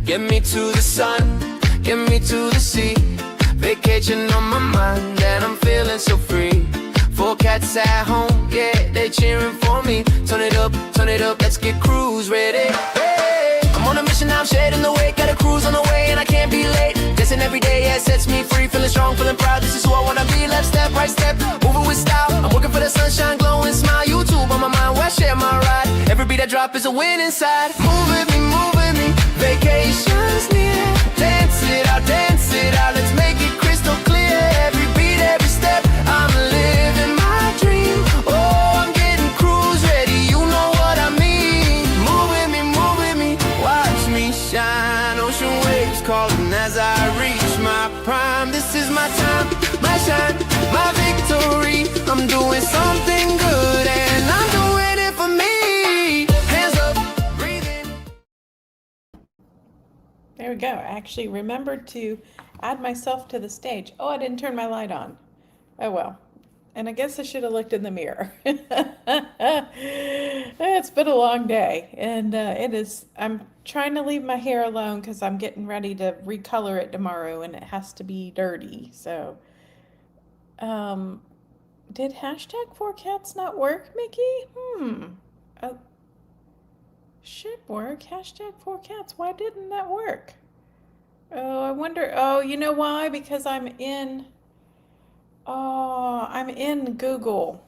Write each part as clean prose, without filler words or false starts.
Get me to the sun, get me to the sea. Vacation on my mind and I'm feeling so free. 4 cats at home, yeah, they cheering for me. Turn it up, let's get cruise ready. Hey, I'm on a mission now, I'm shedding the weight. Got a cruise on the way and I can't be late. Dancing every day, yeah, sets me free. Feeling strong, feeling proud, this is who I wanna be. Left step, right step, moving with style. I'm working for the sunshine, glowing smile. YouTube on my mind, where I share my ride. Every beat I drop is a win inside. Move with me, vacation's near. Dance it out, let's make it crystal clear. Every beat, every step, I'm living my dream. Oh, I'm getting cruise ready, you know what I mean. Move with me, watch me shine. Ocean waves calling as I reach my prime. This is my time, my shine, my victory. I'm doing something good and I'm doing it for me. Hands up, breathing. There we go. I actually remembered to add myself to the stage. Oh, I didn't turn my light on. Oh well. And I guess I should have looked in the mirror. It's been a long day, and I'm trying to leave my hair alone because I'm getting ready to recolor it tomorrow, and it has to be dirty. So, did #4cats not work, Mickey? Oh, should work. #4cats. Why didn't that work? Oh, I wonder. Oh, you know why? Because I'm in Google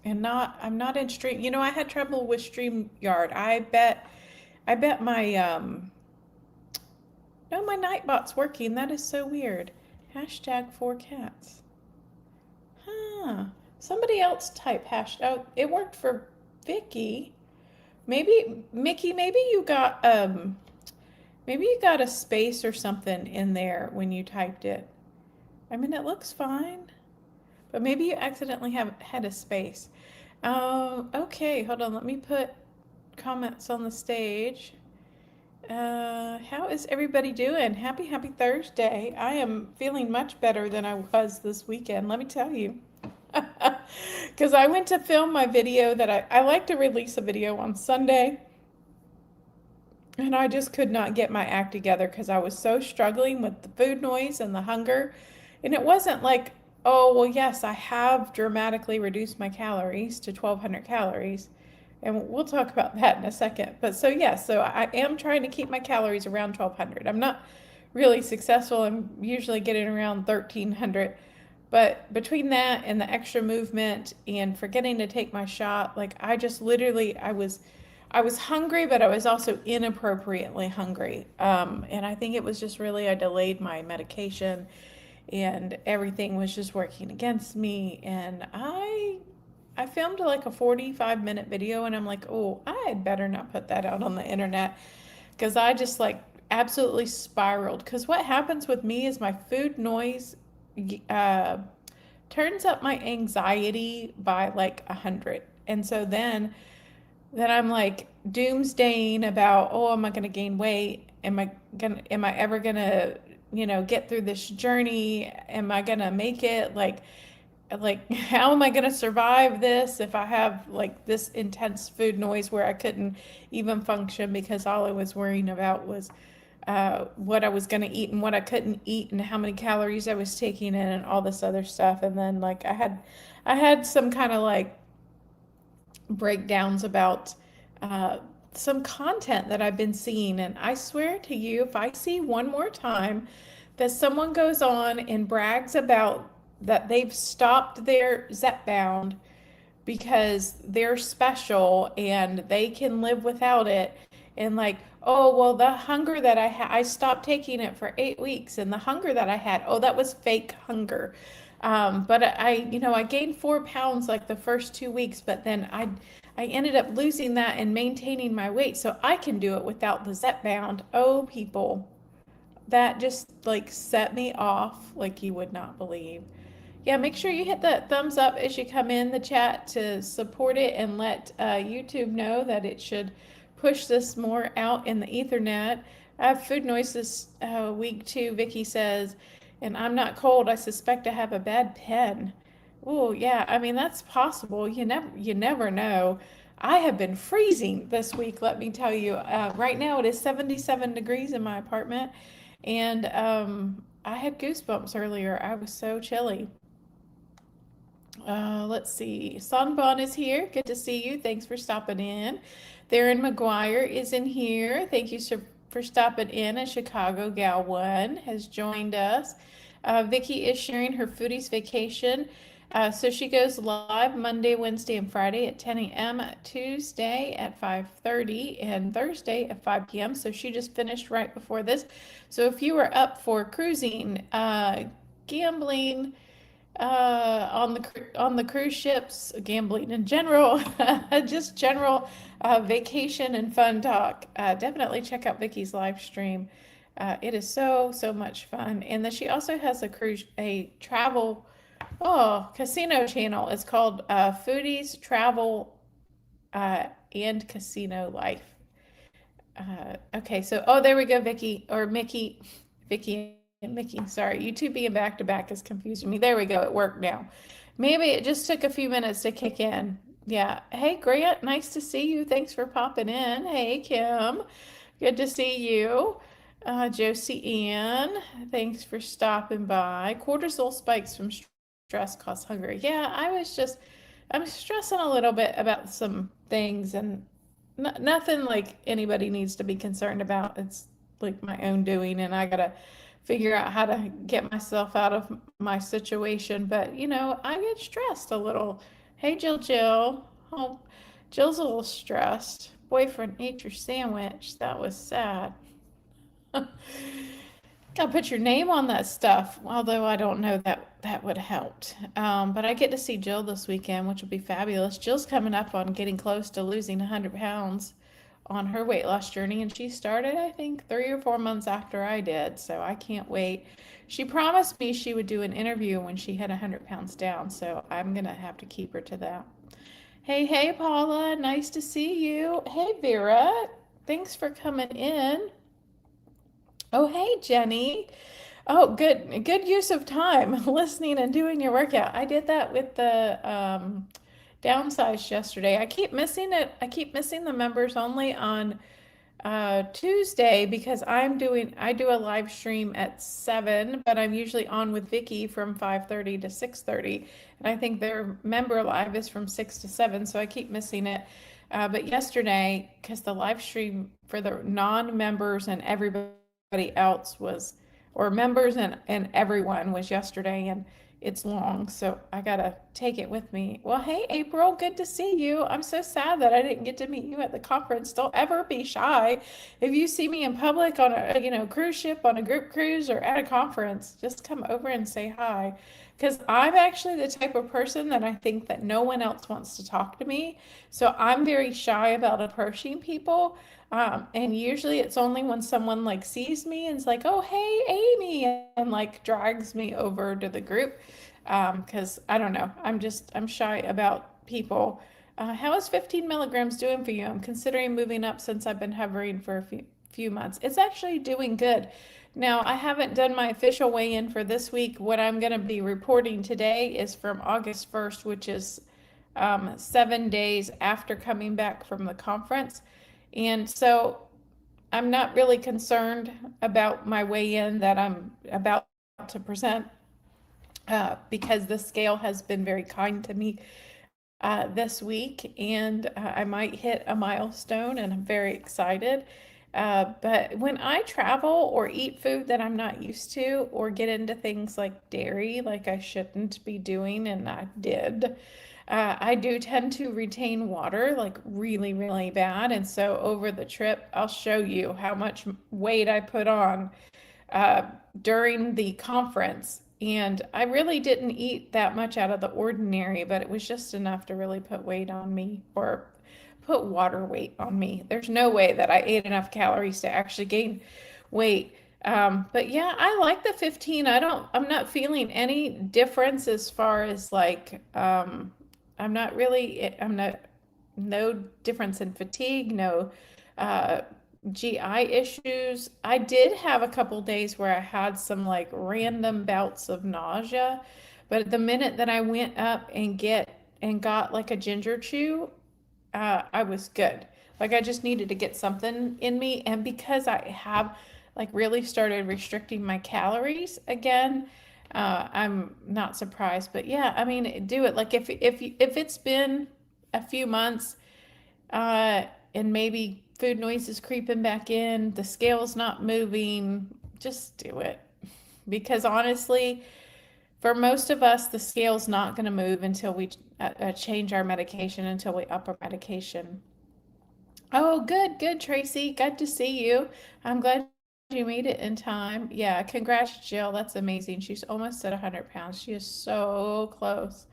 and I'm not in Stream. You know, I had trouble with StreamYard. I bet my no, my Nightbot's working. That is so weird. #4cats. Huh. Somebody else type hash. Oh, it worked for Vicky. Maybe Mickey, maybe you got a space or something in there when you typed it. I mean, it looks fine, but maybe you accidentally had a space. Okay, hold on. Let me put comments on the stage. How is everybody doing? Happy Thursday. I am feeling much better than I was this weekend, let me tell you. Because I went to film my video that I like to release a video on Sunday. And I just could not get my act together because I was so struggling with the food noise and the hunger. And it wasn't like, oh, well, yes, I have dramatically reduced my calories to 1,200 calories. And we'll talk about that in a second. But so, yes, so I am trying to keep my calories around 1,200. I'm not really successful. I'm usually getting around 1,300. But between that and the extra movement and forgetting to take my shot, like I just literally, I was hungry, but I was also inappropriately hungry. And I think it was just really, I delayed my medication and everything was just working against me. And I filmed like a 45-minute video and I'm like, oh, I had better not put that out on the internet because I just like absolutely spiraled. Because what happens with me is my food noise turns up my anxiety by like 100. And so then I'm like doomsdaying about, oh, am I going to gain weight? Am I ever going to, get through this journey? Am I going to make it? Like, how am I going to survive this if I have like this intense food noise where I couldn't even function because all I was worrying about was what I was going to eat and what I couldn't eat and how many calories I was taking in and all this other stuff. And then like I had some kind of like breakdowns about some content that I've been seeing. And I swear to you, if I see one more time that someone goes on and brags about that they've stopped their Zepbound because they're special and they can live without it, and like, oh, well, the hunger that I stopped taking it for 8 weeks, and the hunger that I had, oh, that was fake hunger. But I gained 4 pounds like the first 2 weeks, but then I ended up losing that and maintaining my weight, so I can do it without the Zepbound. Oh, people, that just like set me off like you would not believe. Yeah, make sure you hit that thumbs up as you come in the chat to support it and let YouTube know that it should push this more out in the Ethernet. I have food noise this week too, Vicky says, and I'm not cold. I suspect I have a bad pen. Oh, yeah, I mean, that's possible. You never know. I have been freezing this week, let me tell you. Right now it is 77 degrees in my apartment, and I had goosebumps earlier. I was so chilly. Let's see. Sanbon is here. Good to see you. Thanks for stopping in. Theron McGuire is in here. Thank you for stopping in. A Chicago Gal 1 has joined us. Vicky is sharing her foodies vacation. So she goes live Monday, Wednesday, and Friday at 10 a.m., Tuesday at 5:30, and Thursday at 5 p.m. So she just finished right before this. So if you are up for cruising, gambling, on the cruise ships, gambling in general, just general vacation and fun talk. Definitely check out Vicky's live stream. It is so much fun. And then she also has a travel, casino channel. It's called Foodies Travel and Casino Life. Okay, so there we go, Vicky or Mickey, Vicky and Mickey. Sorry, you two being back to back is confusing me. There we go. It worked now. Maybe it just took a few minutes to kick in. Yeah. Hey, Grant, nice to see you. Thanks for popping in. Hey, Kim, good to see you. Josie Ann, thanks for stopping by. Cortisol spikes from stress cause hunger. Yeah, I'm stressing a little bit about some things, and nothing like anybody needs to be concerned about. It's like my own doing, and I gotta figure out how to get myself out of my situation. But I get stressed a little. Hey, Jill. Oh, Jill's a little stressed. Boyfriend ate your sandwich. That was sad. Gotta put your name on that stuff, although I don't know that would help. But I get to see Jill this weekend, which will be fabulous. Jill's coming up on getting close to losing 100 pounds on her weight loss journey, and she started, I think, 3 or 4 months after I did, so I can't wait. She promised me she would do an interview when she had 100 pounds down, so I'm gonna have to keep her to that. Hey, Paula, nice to see you. Hey, Vera, thanks for coming in. Oh, hey, Jenny. Oh, good use of time listening and doing your workout. I did that with the downsize yesterday. I keep missing it. I keep missing the members only on Tuesday because I do a live stream at 7, but I'm usually on with Vicky from 5:30 to 6:30, and I think their member live is from 6 to 7, so I keep missing it. But yesterday, because the live stream for the non-members and everybody else was, or members and everyone was yesterday, and it's long, so I gotta take it with me. Well, hey, April, good to see you. I'm so sad that I didn't get to meet you at the conference. Don't ever be shy. If you see me in public on a cruise ship, on a group cruise, or at a conference, just come over and say hi. Because I'm actually the type of person that I think that no one else wants to talk to me. So I'm very shy about approaching people. And usually it's only when someone like sees me and is like, oh, hey, Amy, and like drags me over to the group. Because I don't know, I'm shy about people. How is 15 milligrams doing for you? I'm considering moving up since I've been hovering for a few months. It's actually doing good. Now, I haven't done my official weigh-in for this week. What I'm going to be reporting today is from August 1st, which is 7 days after coming back from the conference. And so I'm not really concerned about my weigh-in that I'm about to present because the scale has been very kind to me this week, and I might hit a milestone, and I'm very excited. But when I travel or eat food that I'm not used to, or get into things like dairy, like I shouldn't be doing, and I did, I do tend to retain water like really, really bad. And so over the trip, I'll show you how much weight I put on during the conference. And I really didn't eat that much out of the ordinary, but it was just enough to really put weight on me, or put water weight on me. There's no way that I ate enough calories to actually gain weight. But yeah, I like the 15. I'm not feeling any difference as far as like, I'm not, no difference in fatigue, no GI issues. I did have a couple days where I had some like random bouts of nausea, but the minute that I went up and got like a ginger chew, I was good. Like I just needed to get something in me, and because I have like really started restricting my calories again, I'm not surprised. But yeah, I mean, do it. Like if it's been a few months, and maybe food noise is creeping back in, the scale's not moving, just do it. Because honestly, for most of us, the scale's not going to move until we change our medication, until we up our medication. Oh, good, good, Tracy. Good to see you. I'm glad you made it in time. Yeah, congrats, Jill. That's amazing. She's almost at 100 pounds. She is so close.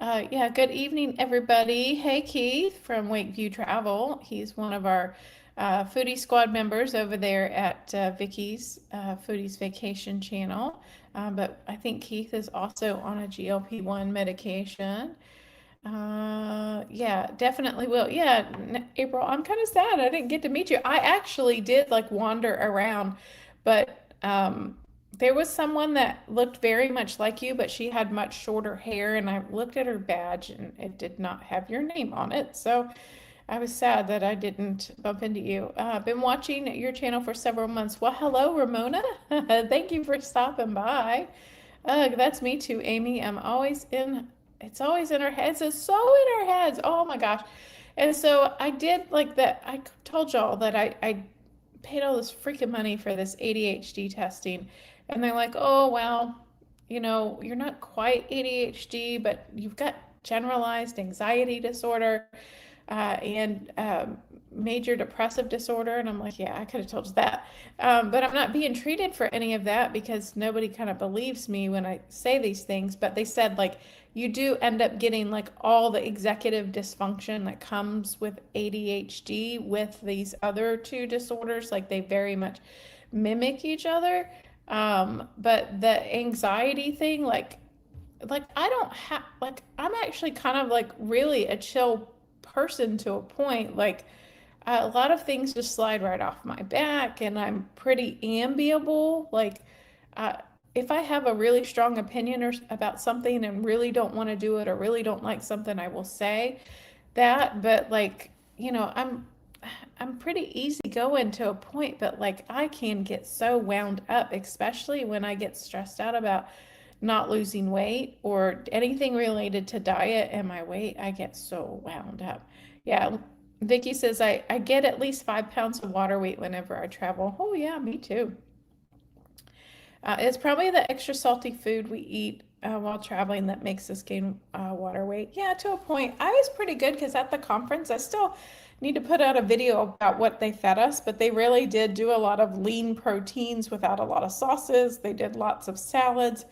Yeah, good evening, everybody. Hey, Keith from Wakeview Travel. He's one of our Foodie Squad members over there at Vicky's Foodie's Vacation channel. But I think Keith is also on a GLP-1 medication. Yeah, definitely will. Yeah, April, I'm kind of sad I didn't get to meet you. I actually did like wander around, but there was someone that looked very much like you, but she had much shorter hair, and I looked at her badge and it did not have your name on it. So I was sad that I didn't bump into you. I've been watching your channel for several months. Well, hello, Ramona. Thank you for stopping by. That's me too, Amy. It's always in our heads. It's so in our heads. Oh my gosh. And so I did like that. I told y'all that I paid all this freaking money for this ADHD testing. And they're like, oh, well, you're not quite ADHD, but you've got generalized anxiety disorder and major depressive disorder. And I'm like, yeah, I could have told you that. But I'm not being treated for any of that because nobody kind of believes me when I say these things. But they said, like, you do end up getting like all the executive dysfunction that comes with ADHD with these other two disorders. Like, they very much mimic each other. But the anxiety thing, like I don't have, like, I'm actually kind of like really a chill person to a point. Like a lot of things just slide right off my back, and I'm pretty amiable. Like, uh, if I have a really strong opinion about something and really don't want to do it or really don't like something, I will say that. But like, I'm pretty easygoing to a point, but like I can get so wound up, especially when I get stressed out about not losing weight or anything related to diet and my weight. I get so wound up. Yeah, Vicky says I get at least 5 pounds of water weight whenever I travel. Oh yeah, me too. It's probably the extra salty food we eat while traveling that makes us gain water weight. Yeah, to a point. I was pretty good because at the conference, I still need to put out a video about what they fed us, but they really did do a lot of lean proteins without a lot of sauces. They did lots of salads,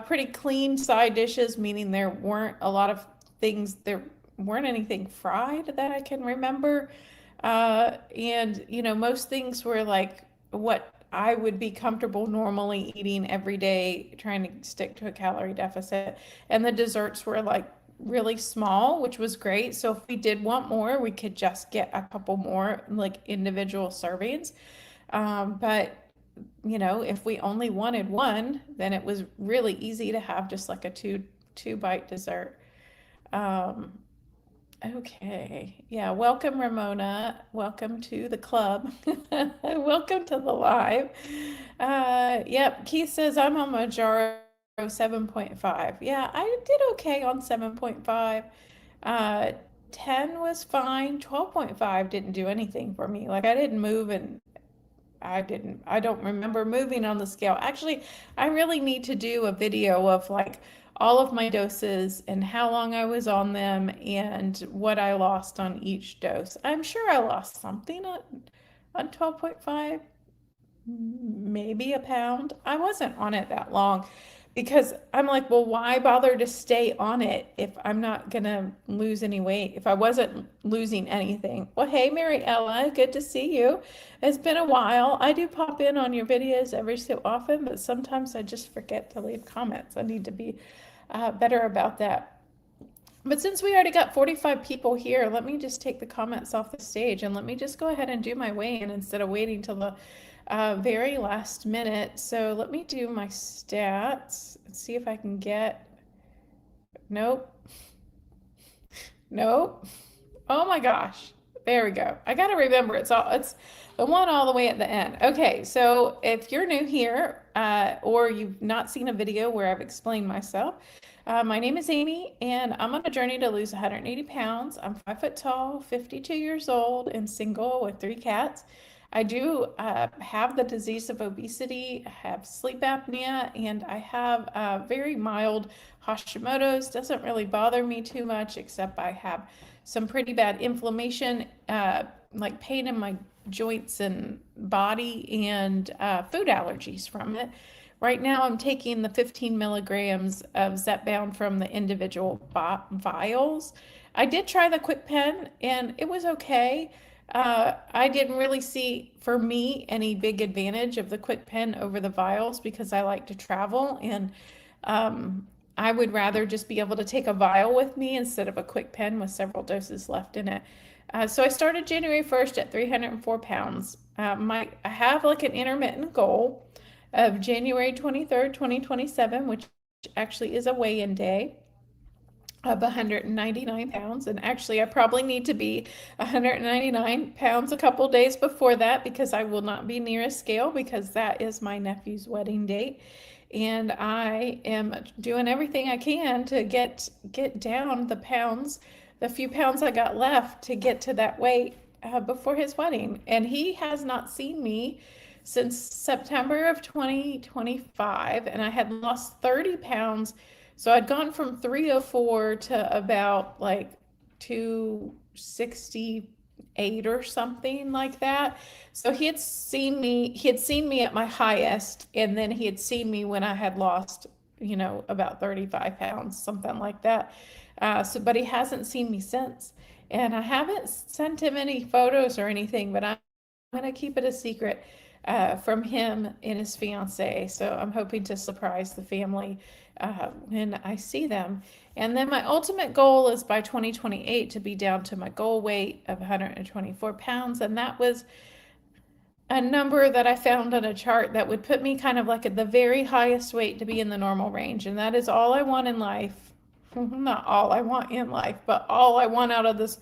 pretty clean side dishes, meaning there weren't a lot of things, there weren't anything fried that I can remember. And, most things were like what I would be comfortable normally eating every day, trying to stick to a calorie deficit. And the desserts were like really small, which was great. So if we did want more, we could just get a couple more like individual servings. But if we only wanted one, then it was really easy to have just like a two bite dessert. Um, Okay. Yeah. Welcome, Ramona. Welcome to the club. Welcome to the live. Yep. Keith says I'm on Mounjaro 7.5. Yeah, I did okay on 7.5. 10 was fine. 12.5 didn't do anything for me. Like I didn't move, and I don't remember moving on the scale. Actually, I really need to do a video of like all of my doses and how long I was on them and what I lost on each dose. I'm sure I lost something on 12.5, maybe a pound. I wasn't on it that long because I'm like, well, why bother to stay on it if I'm not gonna lose any weight, if I wasn't losing anything? Well, hey, Mary Ella, good to see you. It's been a while. I do pop in on your videos every so often, but sometimes I just forget to leave comments. I need to be better about that. But since we already got 45 people here, let me just take the comments off the stage and let me just go ahead and do my weigh-in instead of waiting till the very last minute. So let me do my stats and see if I can get, nope, nope. Oh my gosh. There we go. I got to remember it's the one all the way at the end. Okay, so if you're new here or you've not seen a video where I've explained myself, my name is Amy and I'm on a journey to lose 180 pounds. I'm 5 foot tall, 52 years old, and single with 3 cats. I do have the disease of obesity, I have sleep apnea, and I have very mild Hashimoto's. Doesn't really bother me too much, except I have some pretty bad inflammation, like pain in my joints and body, and food allergies from it. Right now, I'm taking the 15 milligrams of Zepbound from the individual vials. I did try the quick pen and it was okay. I didn't really see, for me, any big advantage of the quick pen over the vials because I like to travel and I would rather just be able to take a vial with me instead of a quick pen with several doses left in it. So I started January 1st at 304 pounds. I have like an intermittent goal of January 23rd, 2027, which actually is a weigh-in day of 199 pounds. And actually, I probably need to be 199 pounds a couple days before that because I will not be near a scale because that is my nephew's wedding date. And I am doing everything I can to get down the few pounds I got left to get to that weight before his wedding. And he has not seen me since September of 2025, and I had lost 30 pounds. So I'd gone from 304 to about like 268 or something like that. So he had seen me at my highest, and then he had seen me when I had lost, about 35 pounds, something like that. But he hasn't seen me since. And I haven't sent him any photos or anything, but I'm going to keep it a secret from him and his fiance. So I'm hoping to surprise the family when I see them. And then my ultimate goal is by 2028 to be down to my goal weight of 124 pounds. And that was a number that I found on a chart that would put me kind of like at the very highest weight to be in the normal range. And that is all I want in life. Not all I want in life, but all I want out of this.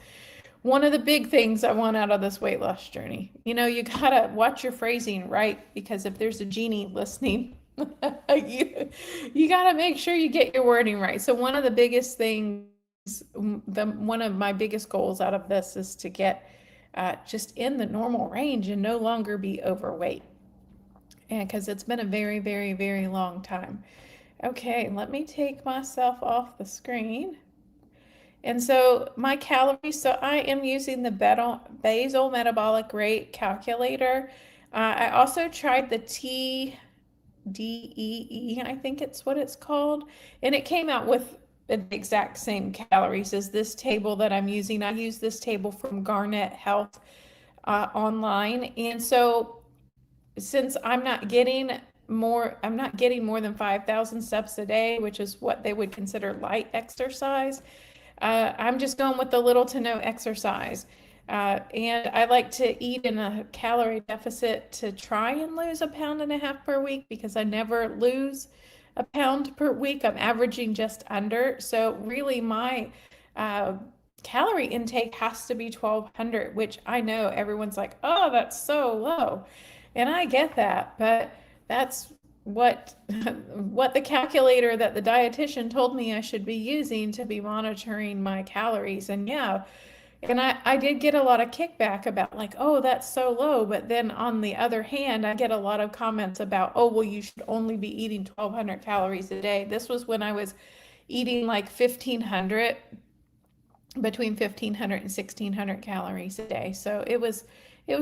One of the big things I want out of this weight loss journey. You gotta watch your phrasing, right? Because if there's a genie listening, you gotta make sure you get your wording right. So one of the biggest things, one of my biggest goals out of this is to get just in the normal range and no longer be overweight. And because it's been a very, very, very long time. Okay, let me take myself off the screen. And so my calories, so I am using the basal metabolic rate calculator. I also tried the TDEE, I think it's what it's called. And it came out with the exact same calories as this table that I'm using. I use this table from Garnet Health online. And so since I'm not getting more than 5,000 steps a day, which is what they would consider light exercise. I'm just going with the little to no exercise. And I like to eat in a calorie deficit to try and lose 1.5 pounds per week because I never lose 1 pound per week. I'm averaging just under. So really my calorie intake has to be 1,200, which I know everyone's like, oh, that's so low. And I get that, but that's what the calculator that the dietitian told me I should be using to be monitoring my calories. And yeah, and I did get a lot of kickback about like, oh, that's so low. But then on the other hand, I get a lot of comments about, oh, well, you should only be eating 1,200 calories a day. This was when I was eating like 1,500, between 1,500 and 1,600 calories a day. So it was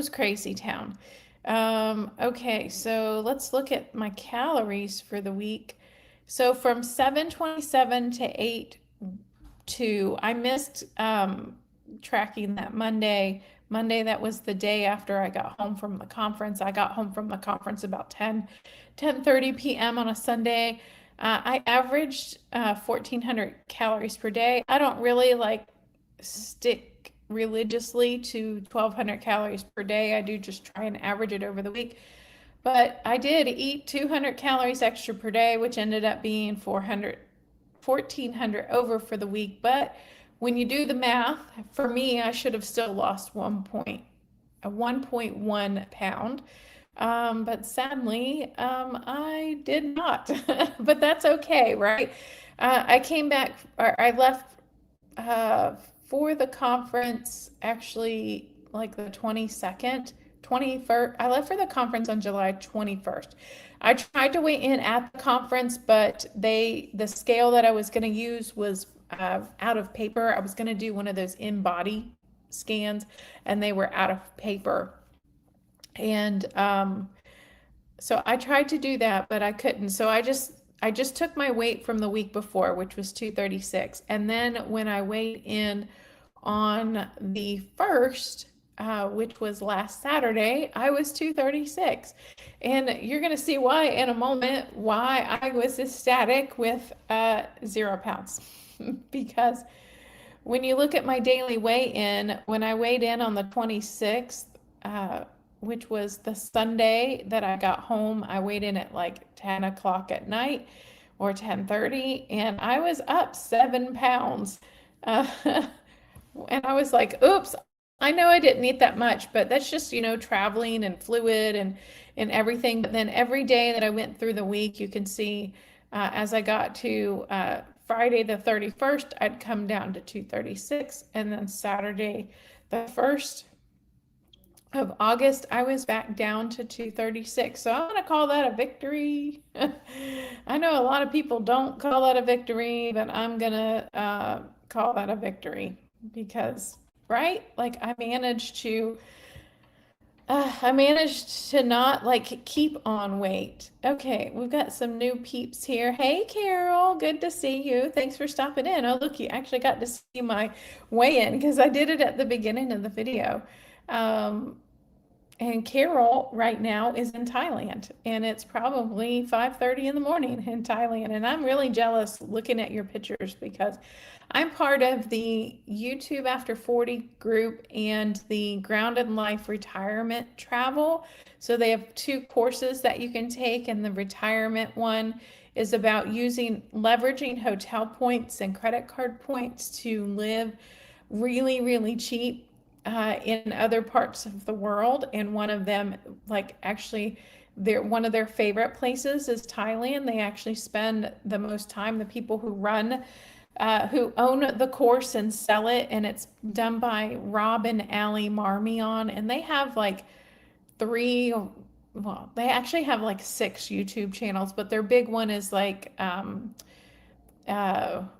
crazy town. Okay, so let's look at my calories for the week. So from 7:27 to 8:02, I missed tracking that Monday. That was the day after I got home from the conference. I got home from the conference about 10:30 p.m. on a Sunday. I averaged 1,400 calories per day. I don't really like stick religiously to 1,200 calories per day. I do just try and average it over the week. But I did eat 200 calories extra per day, which ended up being 1,400 over for the week. But when you do the math, for me, I should have still lost 1.1 pound. But sadly, I did not. But that's okay, right? I came back, or I left uh, for the conference actually like the 22nd, 21st. I left for the conference on July 21st. I tried to weigh in at the conference, but the scale that I was going to use was out of paper. I was going to do one of those in-body scans, and they were out of paper. And so I tried to do that, but I couldn't. So I just took my weight from the week before, which was 236. And then when I weighed in on the 1st, which was last Saturday, I was 236. And you're going to see why in a moment, why I was ecstatic with 0 pounds. Because when you look at my daily weigh-in, when I weighed in on the 26th, which was the Sunday that I got home, I weighed in at like 10 o'clock at night or 10:30, and I was up 7 pounds. Uh, and I was like, oops, I know I didn't eat that much, but that's just, traveling and fluid and everything. But then every day that I went through the week, you can see as I got to Friday the 31st, I'd come down to 236. And then Saturday the 1st of August, I was back down to 236. So I'm going to call that a victory. I know a lot of people don't call that a victory, but I'm going to call that a victory because, right? Like I managed to not like keep on weight. Okay, we've got some new peeps here. Hey, Carol, good to see you. Thanks for stopping in. Oh, look, you actually got to see my weigh-in because I did it at the beginning of the video. And Carol right now is in Thailand, and it's probably 5:30 in the morning in Thailand. And I'm really jealous looking at your pictures because I'm part of the YouTube After 40 group and the Grounded Life Retirement Travel. So they have 2 courses that you can take, and the retirement one is about leveraging hotel points and credit card points to live really, really cheap in other parts of the world. And one of them, like actually, one of their favorite places is Thailand. They actually spend the most time, the people who own the course and sell it, and it's done by Rob and Ali Marmion, and they have like they actually have like 6 YouTube channels, but their big one is like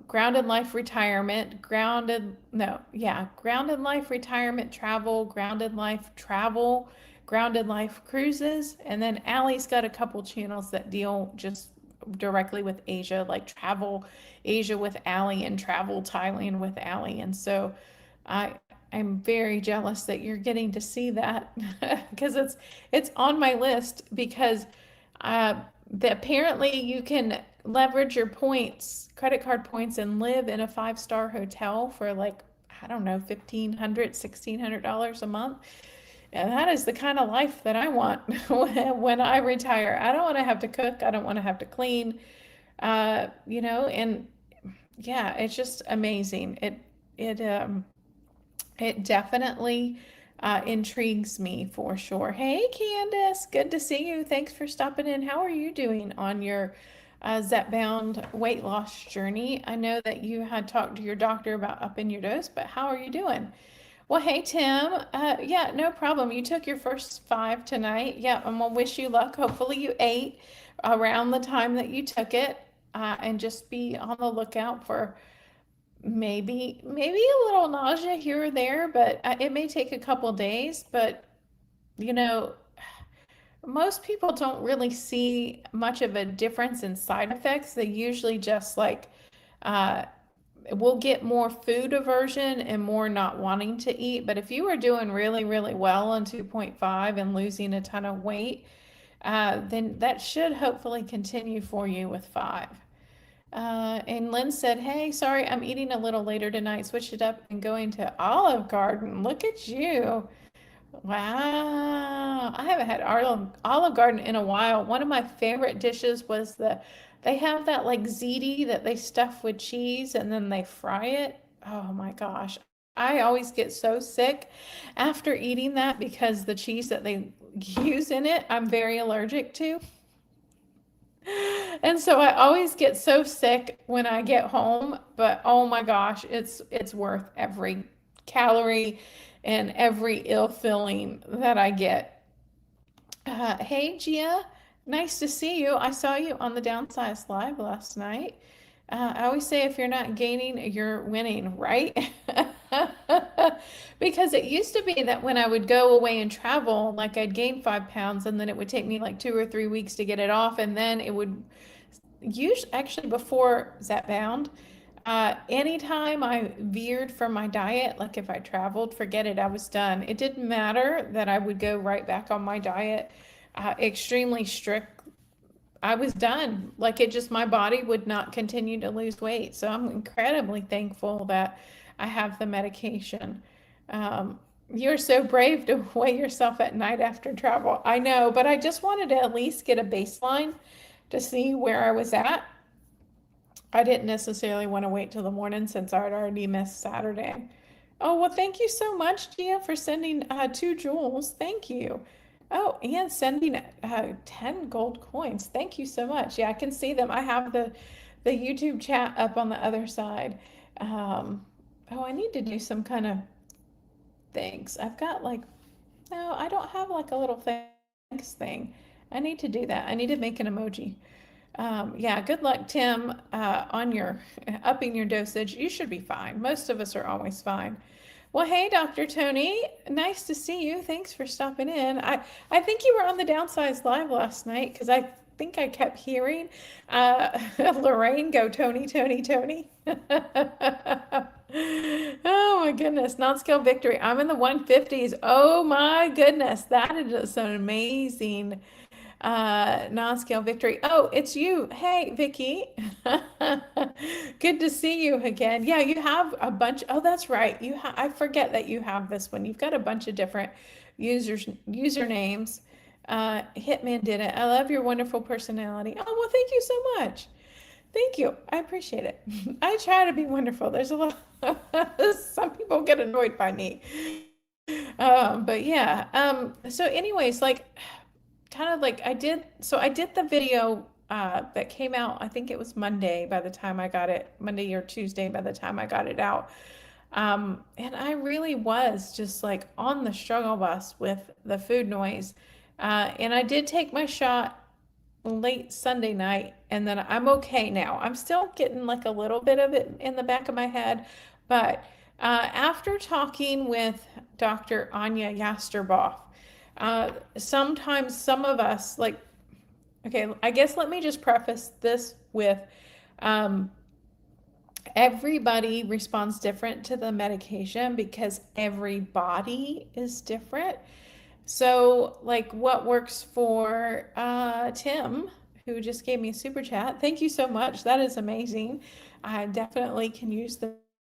Grounded Life Retirement, Grounded Life Retirement Travel, Grounded Life Travel, Grounded Life Cruises, and then Allie's got a couple channels that deal just directly with Asia, like Travel Asia with Allie and Travel Thailand with Allie. And so I'm very jealous that you're getting to see that because it's on my list because apparently you can leverage your points, credit card points, and live in a 5-star hotel for like, I don't know, $1,500, $1,600 a month. And that is the kind of life that I want when I retire. I don't want to have to cook. I don't want to have to clean, and yeah, it's just amazing. It definitely intrigues me for sure. Hey, Candace, good to see you. Thanks for stopping in. How are you doing on your Zepbound weight loss journey? I know that you had talked to your doctor about upping your dose, but how are you doing? Well, hey, Tim. Yeah, no problem. You took your first 5 tonight. Yeah, I'm gonna wish you luck. Hopefully you ate around the time that you took it, and just be on the lookout for maybe a little nausea here or there, but it may take a couple days. But most people don't really see much of a difference in side effects. They usually just like will get more food aversion and more not wanting to eat. But if you are doing really, really well on 2.5 and losing a ton of weight, then that should hopefully continue for you with 5. And Lynn said, hey, sorry, I'm eating a little later tonight. Switched it up and going to Olive Garden. Look at you. Wow. I haven't had Olive Garden in a while. One of my favorite dishes was they have that like ziti that they stuff with cheese and then they fry it. Oh my gosh. I always get so sick after eating that because the cheese that they use in it, I'm very allergic to. And so I always get so sick when I get home, but oh my gosh, it's worth every calorie and every ill feeling that I get. Hey Gia, nice to see you. I saw you on the Downsize Live last night. I always say if you're not gaining, you're winning, right? Because it used to be that when I would go away and travel, like I'd gain 5 pounds and then it would take me like 2 or 3 weeks to get it off. And then it would usually, actually before Zepbound, anytime I veered from my diet, like if I traveled, forget it, I was done. It didn't matter that I would go right back on my diet, extremely strict. I was done. Like it just, my body would not continue to lose weight. So I'm incredibly thankful that I have the medication. You're so brave to weigh yourself at night after travel. I know, but I just wanted to at least get a baseline to see where I was at. I didn't necessarily want to wait till the morning since I'd already missed Saturday. Oh, well, thank you so much, Gia, for sending 2 jewels. Thank you. Oh, and sending 10 gold coins. Thank you so much. Yeah, I can see them. I have the YouTube chat up on the other side. Oh, I need to do some kind of thanks. I've got like, no, I don't have like a little thanks thing. I need to do that. I need to make an emoji. Yeah, good luck, Tim, on your upping your dosage. You should be fine. Most of us are always fine. Well, hey, Dr. Tony, nice to see you. Thanks for stopping in. I think you were on the Downsize Live last night because I think I kept hearing Lorraine go, Tony, Tony, Tony. Oh my goodness, non-scale victory. I'm in the 150s. Oh my goodness, that is an amazing non-scale victory. Oh, it's you. Hey, Vicky. Good to see you again. Yeah, you have a bunch. Oh, that's right. I forget that you have this one. You've got a bunch of different usernames. Hitman did it. I love your wonderful personality. Oh, well, thank you so much. Thank you. I appreciate it. I try to be wonderful. There's a lot. Some people get annoyed by me. But yeah. So anyways, like kind of like I did the video that came out, I think it was Monday by the time I got it, Monday or Tuesday by the time I got it out. And I really was just like on the struggle bus with the food noise. And I did take my shot late Sunday night, and then I'm okay now. I'm still getting like a little bit of it in the back of my head, but after talking with Dr. Anya Yasterboff, sometimes some of us, like, okay, I guess let me just preface this with everybody responds different to the medication because every body is different. So, like, what works for Tim, who just gave me a super chat? Thank you so much. That is amazing. I definitely can use the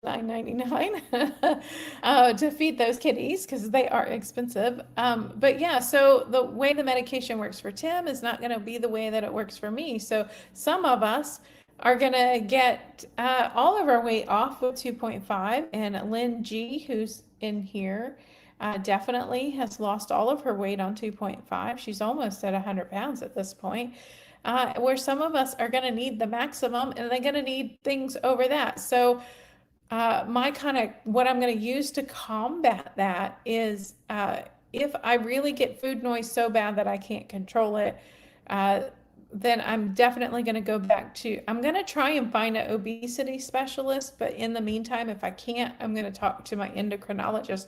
$9.99 to feed those kitties because they are expensive. But yeah, so the way the medication works for Tim is not going to be the way that it works for me. So some of us are going to get all of our weight off with 2.5. And Lynn G, who's in here, definitely has lost all of her weight on 2.5. She's almost at 100 pounds at this point. Where some of us are going to need the maximum and they're going to need things over that. So my kind of what I'm going to use to combat that is if I really get food noise so bad that I can't control it, then I'm definitely going to go back to, I'm going to try and find an obesity specialist. But in the meantime, if I can't, I'm going to talk to my endocrinologist.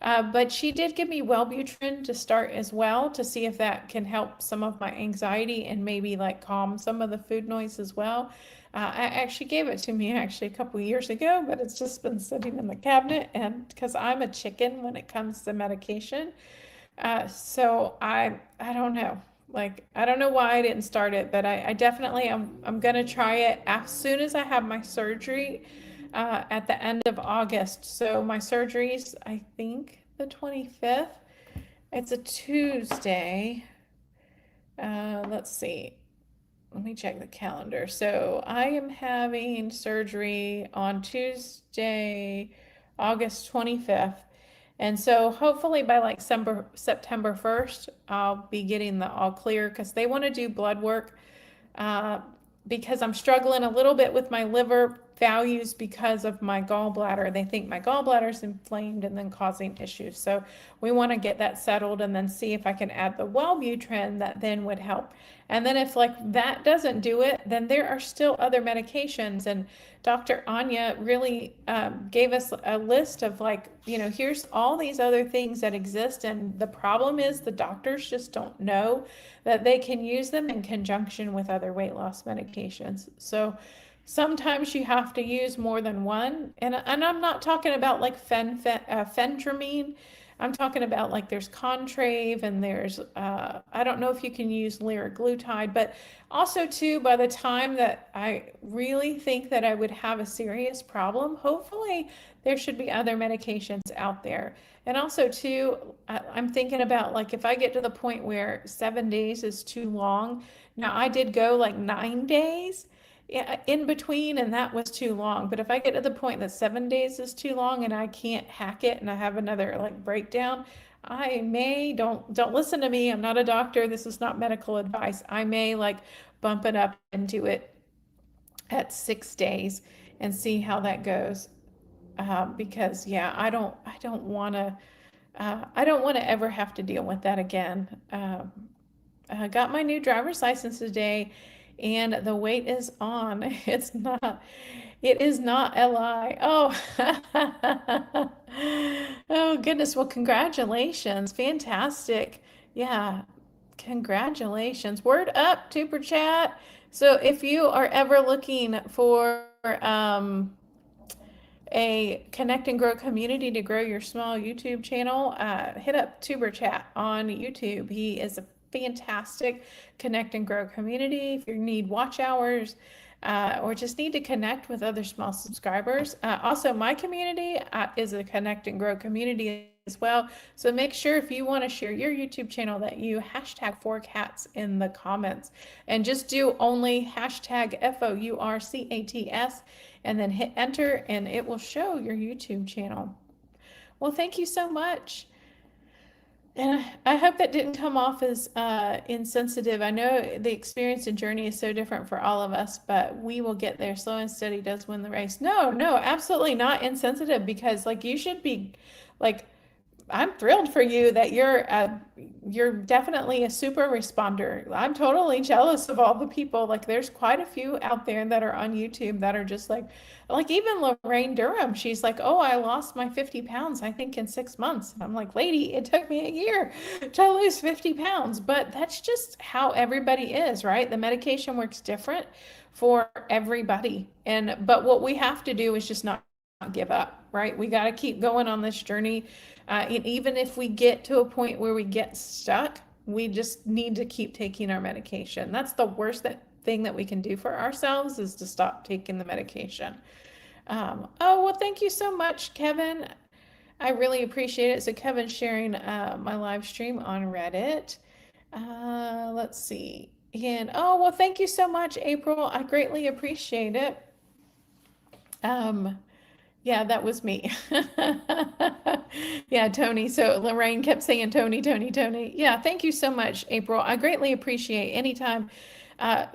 But she did give me Wellbutrin to start as well to see if that can help some of my anxiety and maybe like calm some of the food noise as well. I actually gave it to me actually a couple years ago, but it's just been sitting in the cabinet, and because I'm a chicken when it comes to medication. So I don't know. Like, I don't know why I didn't start it, but I definitely I'm gonna try it as soon as I have my surgery at the end of August. So my surgery's, I think, the 25th. It's a Tuesday. Let's see. let me check the calendar. So I am having surgery on Tuesday, August 25th. And so hopefully by like September 1st, I'll be getting the all clear because they want to do blood work uh, because I'm struggling a little bit with my liver values because of my gallbladder. They think my gallbladder is inflamed and then causing issues. So we want to get that settled and then see if I can add the Wellbutrin that then would help. And then if like that doesn't do it, then there are still other medications. And Dr. Anya really gave us a list of like, here's all these other things that exist. And the problem is the doctors just don't know that they can use them in conjunction with other weight loss medications. So sometimes you have to use more than one. And I'm not talking about like phentermine. I'm talking about like there's Contrave and there's, I don't know if you can use liraglutide, but also too, by the time that I really think that I would have a serious problem, hopefully there should be other medications out there. And also too, I'm thinking about like if I get to the point where 7 days is too long. Now I did go like 9 days in between and that was too long. But if I get to the point that 7 days is too long and I can't hack it and I have another like breakdown, I may, don't listen to me. I'm not a doctor. This is not medical advice. I may like bump it up and do it at 6 days and see how that goes. Because yeah, I don't want to ever have to deal with that again. I got my new driver's license today and the weight is on. It is not a lie. Oh, oh goodness. Well, congratulations. Fantastic. Yeah, congratulations. Word up, Tuber Chat. So if you are ever looking for a connect and grow community to grow your small YouTube channel, hit up Tuber Chat on YouTube. He is a fantastic connect and grow community. If you need watch hours or just need to connect with other small subscribers. Also, my community is a connect and grow community as well. So make sure if you want to share your YouTube channel that you hashtag 4cats in the comments and just do only hashtag FOURCATS and then hit enter and it will show your YouTube channel. Well, thank you so much. And I hope that didn't come off as insensitive. I know the experience and journey is so different for all of us, but we will get there. Slow and steady does win the race. No, absolutely not insensitive because like you should be like, I'm thrilled for you that you're definitely a super responder. I'm totally jealous of all the people. Like there's quite a few out there that are on YouTube that are just like even Lorraine Durham, she's like, oh, I lost my 50 pounds, I think in 6 months. And I'm like, lady, it took me a year to lose 50 pounds. But that's just how everybody is, right? The medication works different for everybody. But what we have to do is just not give up, right? We got to keep going on this journey. And even if we get to a point where we get stuck, we just need to keep taking our medication. That's the worst thing that we can do for ourselves is to stop taking the medication. Oh, well, thank you so much, Kevin. I really appreciate it. So Kevin's sharing my live stream on Reddit. Let's see. And oh, well, thank you so much, April. I greatly appreciate it. Yeah, that was me. Yeah, Tony. So Lorraine kept saying Tony, Tony, Tony. Yeah, thank you so much, April. I greatly appreciate anytime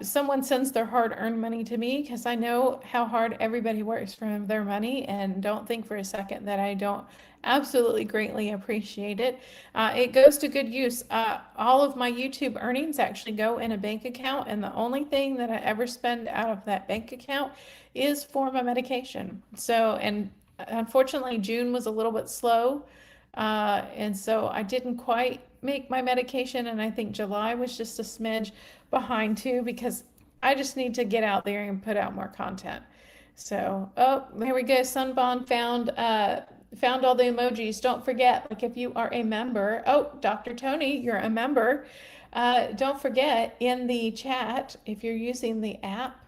someone sends their hard-earned money to me because I know how hard everybody works for their money and don't think for a second that I don't absolutely greatly appreciate it. It goes to good use. All of my YouTube earnings actually go in a bank account, and the only thing that I ever spend out of that bank account is for my medication. So, and unfortunately, June was a little bit slow. And so I didn't quite make my medication. And I think July was just a smidge behind too, because I just need to get out there and put out more content. So, oh, here we go. Sunbond found all the emojis. Don't forget, like if you are a member, oh, Dr. Tony, you're a member. Don't forget in the chat, if you're using the app,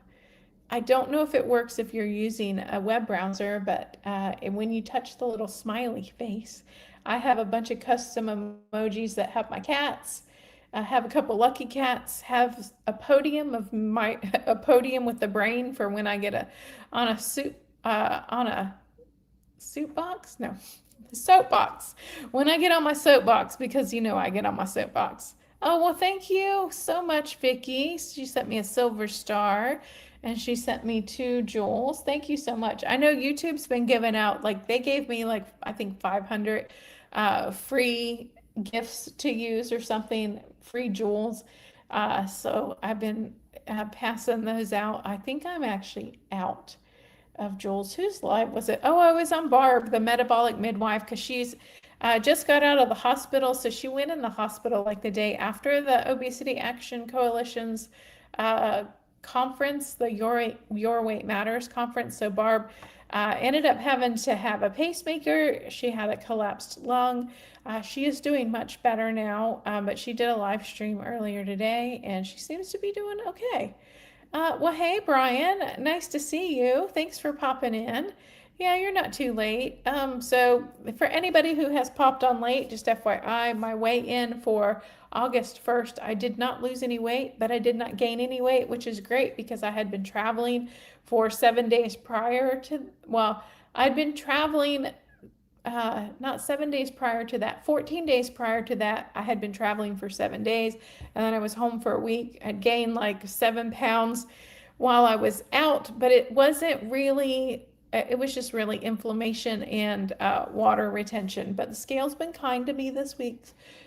I don't know if it works if you're using a web browser, but when you touch the little smiley face, I have a bunch of custom emojis that have my cats, have a couple lucky cats, have a podium of my a podium with the brain for when I get on a soup on a soup box? No, soapbox. When I get on my soapbox, because you know I get on my soapbox. Oh, well, thank you so much, Vicky. She sent me a silver star and she sent me 2 jewels. Thank you so much. I know YouTube's been giving out, like, they gave me, like, I think 500 free gifts to use or something, free jewels. So I've been passing those out. I think I'm actually out of Jules. Whose live was it? Oh, I was on Barb, the metabolic midwife, because she's just got out of the hospital. So she went in the hospital like the day after the Obesity Action Coalition's uh, conference, the Your Weight Matters conference. So Barb ended up having to have a pacemaker. She had a collapsed lung. She is doing much better now, but she did a live stream earlier today and she seems to be doing okay. Well, hey, Brian, nice to see you. Thanks for popping in. Yeah, you're not too late. So for anybody who has popped on late, just FYI, my weigh-in for August 1st, I did not lose any weight, but I did not gain any weight, which is great because I had been traveling for 7 days prior to, well, I'd been traveling not 7 days prior to that, 14 days prior to that, I had been traveling for 7 days, and then I was home for a week. I'd gained like 7 pounds while I was out, but it wasn't really, it was just really inflammation and water retention. But the scale's been kind to me this week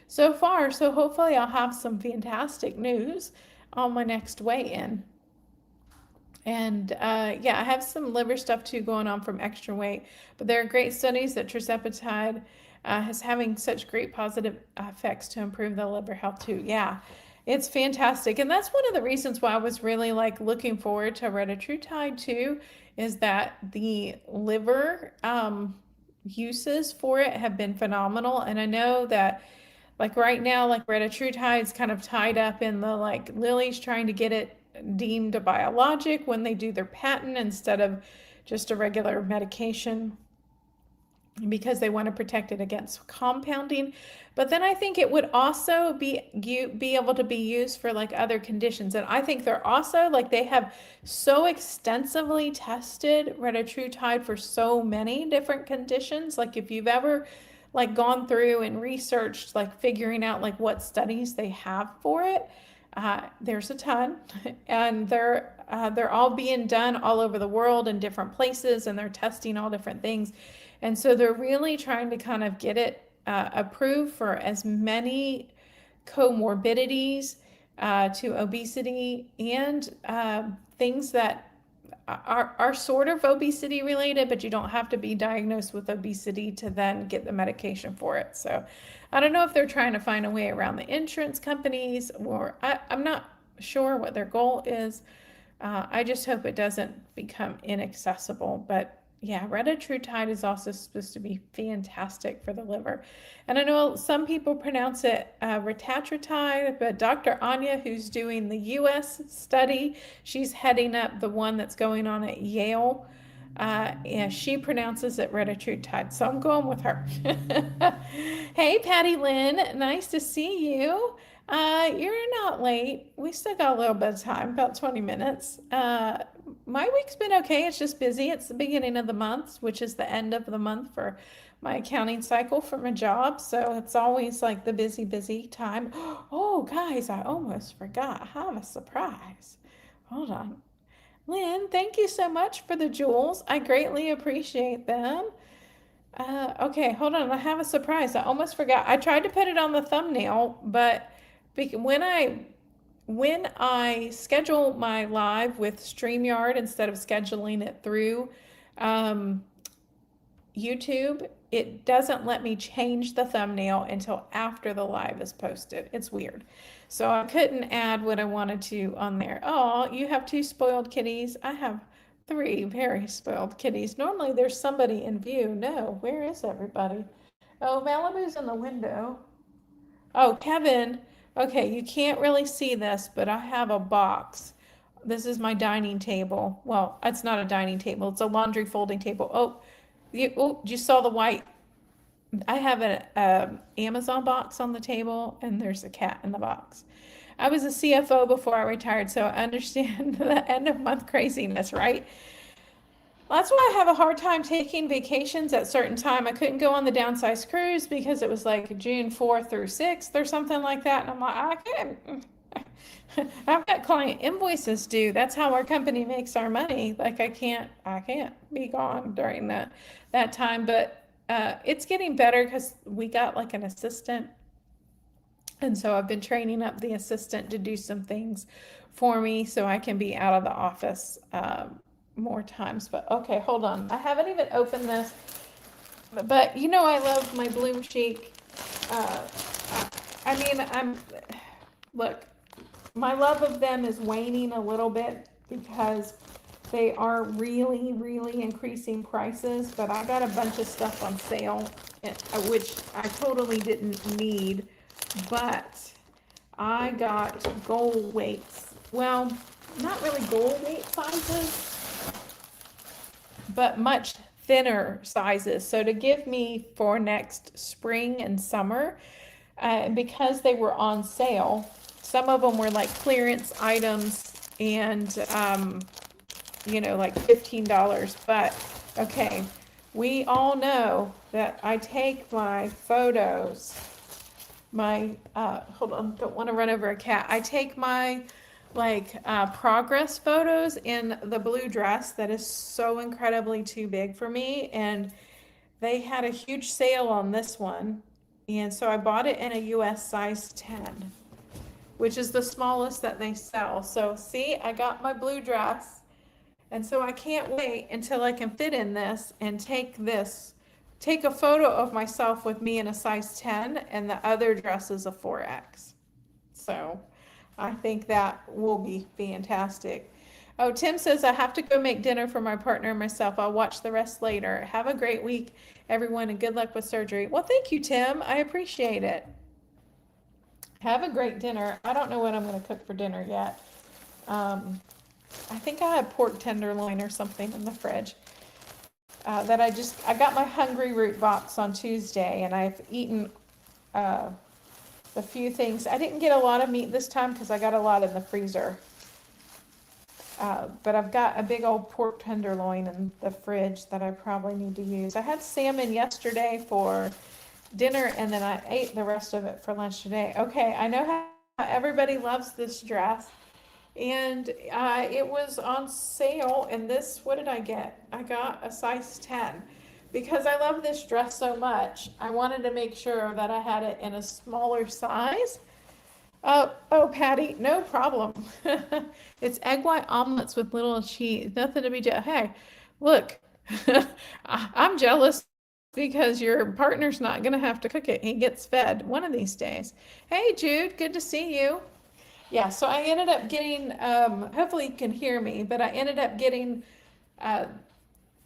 so far, so hopefully I'll have some fantastic news on my next weigh-in. And yeah, I have some liver stuff too going on from extra weight, but there are great studies that tirzepatide is having such great positive effects to improve the liver health too. Yeah, it's fantastic. And that's one of the reasons why I was really like looking forward to retatrutide too, is that the liver uses for it have been phenomenal. And I know that like right now, like retatrutide is kind of tied up in the like Lilly's trying to get it deemed a biologic when they do their patent instead of just a regular medication because they want to protect it against compounding. But then I think it would also be able to be used for like other conditions. And I think they're also like they have so extensively tested retatrutide for so many different conditions. Like if you've ever like gone through and researched like figuring out like what studies they have for it, there's a ton, and they're all being done all over the world in different places, and they're testing all different things, and so they're really trying to kind of get it approved for as many comorbidities to obesity and things that are sort of obesity related, but you don't have to be diagnosed with obesity to then get the medication for it. So I don't know if they're trying to find a way around the insurance companies, or I'm not sure what their goal is. I just hope it doesn't become inaccessible. But yeah, retatrutide is also supposed to be fantastic for the liver. And I know some people pronounce it retatrutide, but Dr. Anya, who's doing the US study, she's heading up the one that's going on at Yale. And she pronounces it retatrutide, so I'm going with her. Hey, Patty Lynn, nice to see you. You're not late. We still got a little bit of time, about 20 minutes. My week's been okay. It's just busy. It's the beginning of the month, which is the end of the month for my accounting cycle for my job. So it's always like the busy, busy time. Oh, guys, I almost forgot. I have a surprise. Hold on. Lynn, thank you so much for the jewels. I greatly appreciate them. Okay, hold on. I have a surprise. I almost forgot. I tried to put it on the thumbnail, but when I schedule my live with StreamYard instead of scheduling it through YouTube, it doesn't let me change the thumbnail until after the live is posted. It's weird. So I couldn't add what I wanted to on there. Oh, you have 2 spoiled kitties. I have 3 very spoiled kitties. Normally there's somebody in view. No, where is everybody? Oh, Malibu's in the window. Oh, Kevin. Okay, you can't really see this, but I have a box. This is my dining table. Well, it's not a dining table. It's a laundry folding table. Oh, you saw the white. I have an Amazon box on the table, and there's a cat in the box. I was a CFO before I retired, so I understand the end of month craziness, right? That's why I have a hard time taking vacations at certain time. I couldn't go on the downsized cruise because it was like June 4th through 6th or something like that. And I'm like, I can't. I've got client invoices due. That's how our company makes our money. Like I can't be gone during that time. But it's getting better because we got like an assistant, and so I've been training up the assistant to do some things for me so I can be out of the office more times. But okay, hold on. I haven't even opened this, but you know I love my BloomChic. Uh, I mean, look, my love of them is waning a little bit because they are really, really increasing prices, but I got a bunch of stuff on sale, which I totally didn't need, but I got gold weights. Well, not really gold weight sizes, but much thinner sizes. So to give me for next spring and summer, because they were on sale, some of them were like clearance items and, like $15. But okay, we all know that I take my photos, hold on, don't want to run over a cat. I take my progress photos in the blue dress that is so incredibly too big for me, and they had a huge sale on this one, and so I bought it in a US size 10, which is the smallest that they sell. So see, I got my blue dress, and so I can't wait until I can fit in this and take a photo of myself with me in a size 10, and the other dress is a 4X. So I think that will be fantastic. Oh, Tim says, I have to go make dinner for my partner and myself. I'll watch the rest later. Have a great week, everyone, and good luck with surgery. Well, thank you, Tim. I appreciate it. Have a great dinner. I don't know what I'm going to cook for dinner yet. I think I have pork tenderloin or something in the fridge. That I got my Hungryroot box on Tuesday, and I've eaten a few things. I didn't get a lot of meat this time because I got a lot in the freezer. But I've got a big old pork tenderloin in the fridge that I probably need to use. I had salmon yesterday for dinner, and then I ate the rest of it for lunch today. Okay, I know how everybody loves this dress, and it was on sale, and this, what did I get? I got a size 10. Because I love this dress so much, I wanted to make sure that I had it in a smaller size. Oh, Patty, no problem. It's egg white omelets with little cheese. Nothing to be jealous. Hey, look, I'm jealous because your partner's not going to have to cook it. He gets fed one of these days. Hey, Jude, good to see you. Yeah, so I ended up getting, hopefully you can hear me, but I ended up getting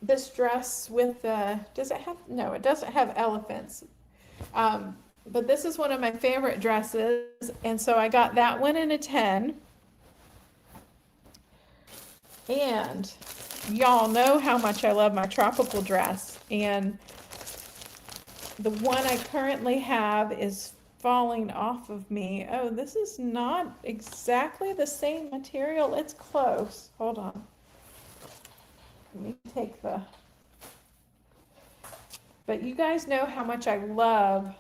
this dress with, does it have, no, it doesn't have elephants. But this is one of my favorite dresses, and so I got that one in a 10. And y'all know how much I love my tropical dress, and the one I currently have is falling off of me. Oh, this is not exactly the same material. It's close. Hold on. Let me take but you guys know how much I love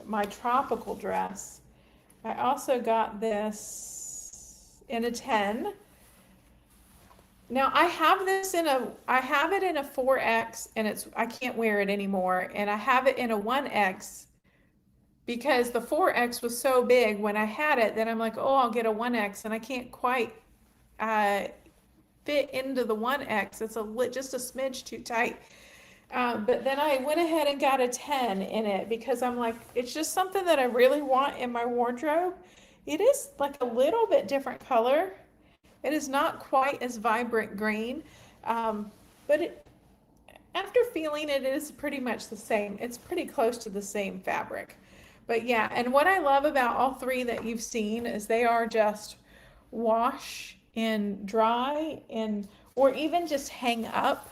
my tropical dress. I also got this in a 10. Now I have it in a 4X, and I can't wear it anymore. And I have it in a 1X because the 4X was so big when I had it that I'm like, oh, I'll get a 1X, and I can't quite fit into the 1X. It's just a smidge too tight. But then I went ahead and got a 10 in it because I'm like, it's just something that I really want in my wardrobe. It is like a little bit different color. It is not quite as vibrant green, but after feeling it, it is pretty much the same. It's pretty close to the same fabric. But yeah, and what I love about all three that you've seen is they are just wash and dry, or even just hang up.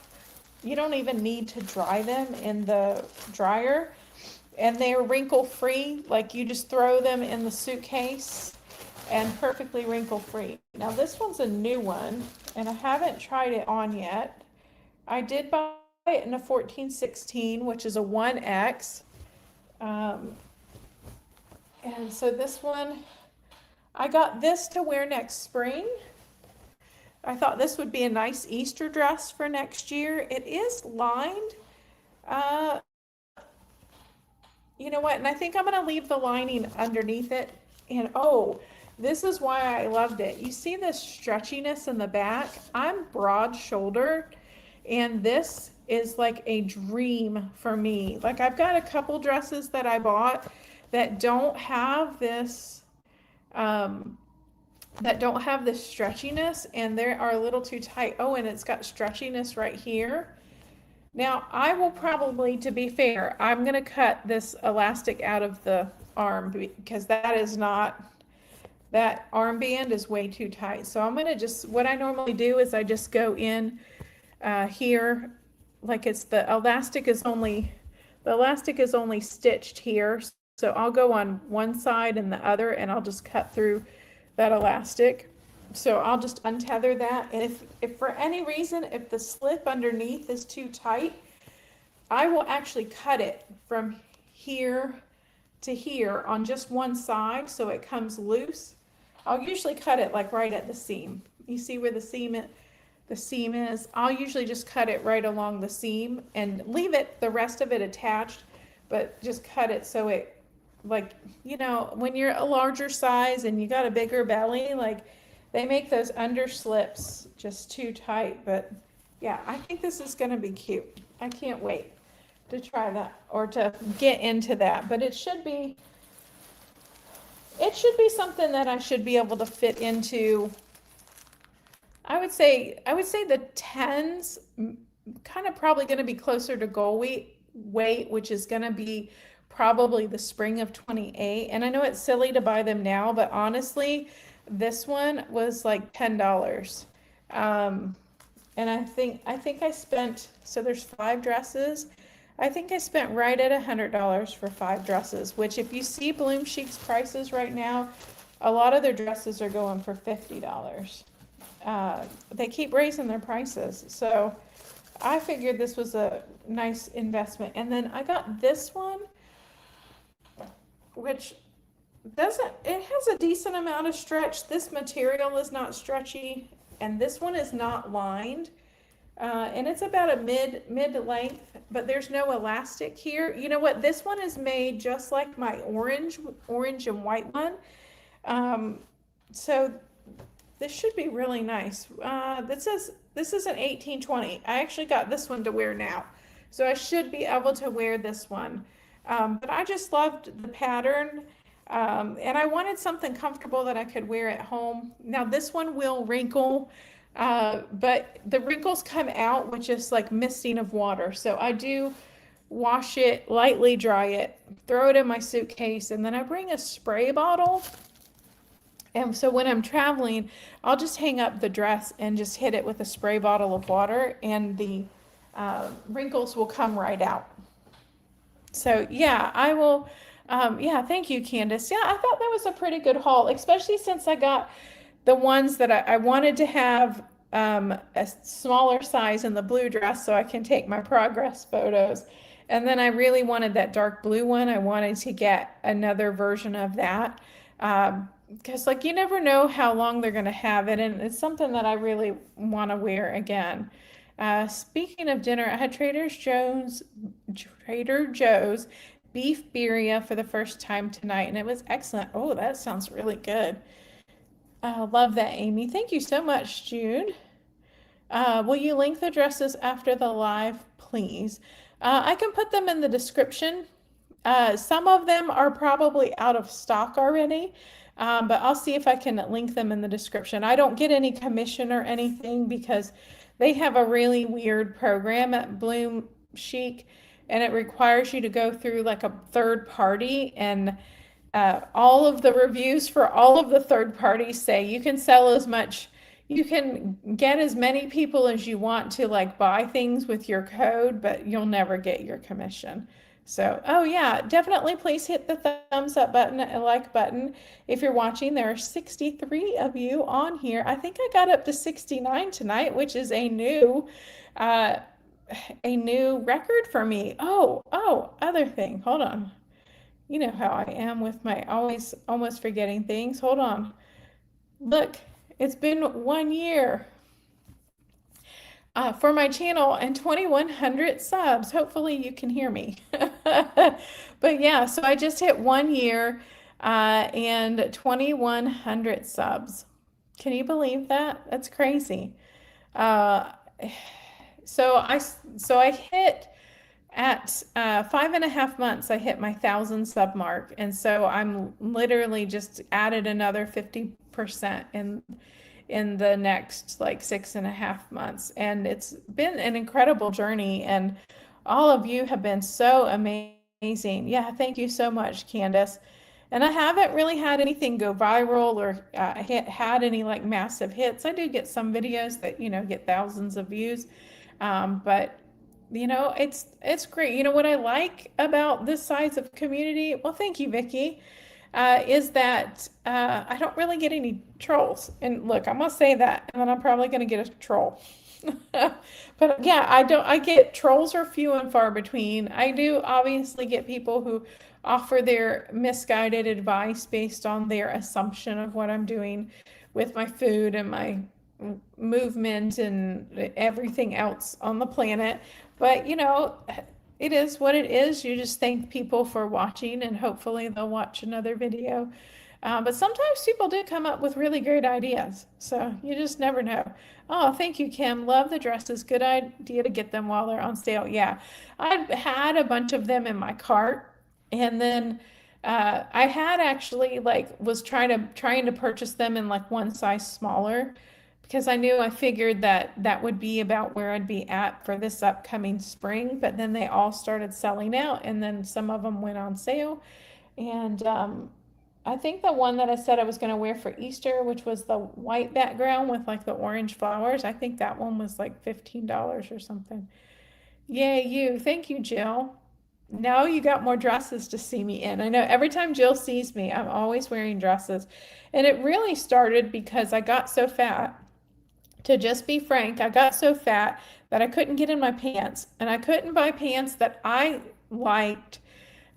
You don't even need to dry them in the dryer. and they're wrinkle free. Like you just throw them in the suitcase and perfectly wrinkle free. Now this one's a new one and I haven't tried it on yet. I did buy it in a 14-16, which is a 1X. And so this one, I got this to wear next spring. I thought this would be a nice Easter dress for next year. It is lined. You know what? And I think I'm going to leave the lining underneath it. And oh, this is why I loved it. You see this stretchiness in the back? I'm broad shouldered, and this is like a dream for me. Like I've got a couple dresses that I bought that don't have this stretchiness, and they are a little too tight. Oh, and it's got stretchiness right here. Now I will probably, to be fair, I'm going to cut this elastic out of the arm because that armband is way too tight. So I'm going to just, what I normally do is I just go in here, like the elastic is only stitched here. So I'll go on one side and the other, and I'll just cut through that elastic. So I'll just untether that. And if for any reason, if the slip underneath is too tight, I will actually cut it from here to here on just one side so it comes loose. I'll usually cut it like right at the seam. You see where the seam is? I'll usually just cut it right along the seam and leave the rest of it attached, but just cut it so it, like, you know, when you're a larger size and you got a bigger belly, like they make those underslips just too tight. But yeah, I think this is going to be cute. I can't wait to try that or to get into that. But it should be something that I should be able to fit into. I would say the 10s, kind of probably going to be closer to goal weight, which is going to be probably the spring of 28. And I know it's silly to buy them now, but honestly, this one was like $10. And I think I spent, so there's 5 dresses. I think I spent right at $100 for 5 dresses, which if you see BloomChic's prices right now, a lot of their dresses are going for $50. They keep raising their prices. So I figured this was a nice investment. And then I got this one, which it has a decent amount of stretch. This material is not stretchy, and this one is not lined. And it's about a mid length, but there's no elastic here. You know what? This one is made just like my orange and white one. So this should be really nice. This is an 18-20. I actually got this one to wear now, so I should be able to wear this one. But I just loved the pattern, and I wanted something comfortable that I could wear at home. Now this one will wrinkle, but the wrinkles come out with just like misting of water. So I do wash it, lightly dry it, throw it in my suitcase, and then I bring a spray bottle. And so when I'm traveling, I'll just hang up the dress and just hit it with a spray bottle of water, and the wrinkles will come right out. So yeah, I will, yeah, thank you, Candace. Yeah, I thought that was a pretty good haul, especially since I got the ones that I wanted to have a smaller size in the blue dress so I can take my progress photos. And then I really wanted that dark blue one. I wanted to get another version of that. Because like you never know how long they're going to have it, and it's something that I really want to wear again. Speaking of dinner, I had Trader Joe's beef birria for the first time tonight, and it was excellent. Oh, that sounds really good. Love that, Amy. Thank you so much, Jude. Will you link the dresses after the live, please? I can put them in the description. Some of them are probably out of stock already, but I'll see if I can link them in the description. I don't get any commission or anything because they have a really weird program at BloomChic, and it requires you to go through like a third party, and all of the reviews for all of the third parties say you can sell as much, you can get as many people as you want to like buy things with your code, but you'll never get your commission. So, oh yeah, definitely please hit the thumbs up button and like button if you're watching. There are 63 of you on here. I think I got up to 69 tonight, which is uh, a new record for me. Oh, other thing. Hold on. You know how I am with my always almost forgetting things. Hold on. Look, it's been 1 year for my channel and 2,100 subs. Hopefully you can hear me. But yeah, so I just hit 1 year and 2,100 subs. Can you believe that? That's crazy. Uh, so I hit at 5.5 months, I hit my 1,000 sub mark, and so I'm literally just added another 50% in the next like 6.5 months, and it's been an incredible journey, and all of you have been so amazing. Yeah, thank you so much, Candace. And I haven't really had anything go viral or had any like massive hits. I do get some videos that, get thousands of views. But it's great. You know what I like about this size of community? Well, thank you, Vicky. Is that I don't really get any trolls. And look, I'm gonna say that, and then I'm probably gonna get a troll. But yeah, I get trolls are few and far between. I do obviously get people who offer their misguided advice based on their assumption of what I'm doing with my food and my movement and everything else on the planet. But it is what it is. You just thank people for watching, and hopefully they'll watch another video. But sometimes people do come up with really great ideas, so you just never know. Oh, thank you, Kim. Love the dresses. Good idea to get them while they're on sale. Yeah, I've had a bunch of them in my cart, and then I had actually was trying to purchase them in like one size smaller, because I figured that that would be about where I'd be at for this upcoming spring. But then they all started selling out, and then some of them went on sale. And I think the one that I said I was going to wear for Easter, which was the white background with like the orange flowers, I think that one was like $15 or something. Yay, you. Thank you, Jill. Now you got more dresses to see me in. I know every time Jill sees me, I'm always wearing dresses. And it really started because I got so fat. To just be frank, I got so fat that I couldn't get in my pants, and I couldn't buy pants that I liked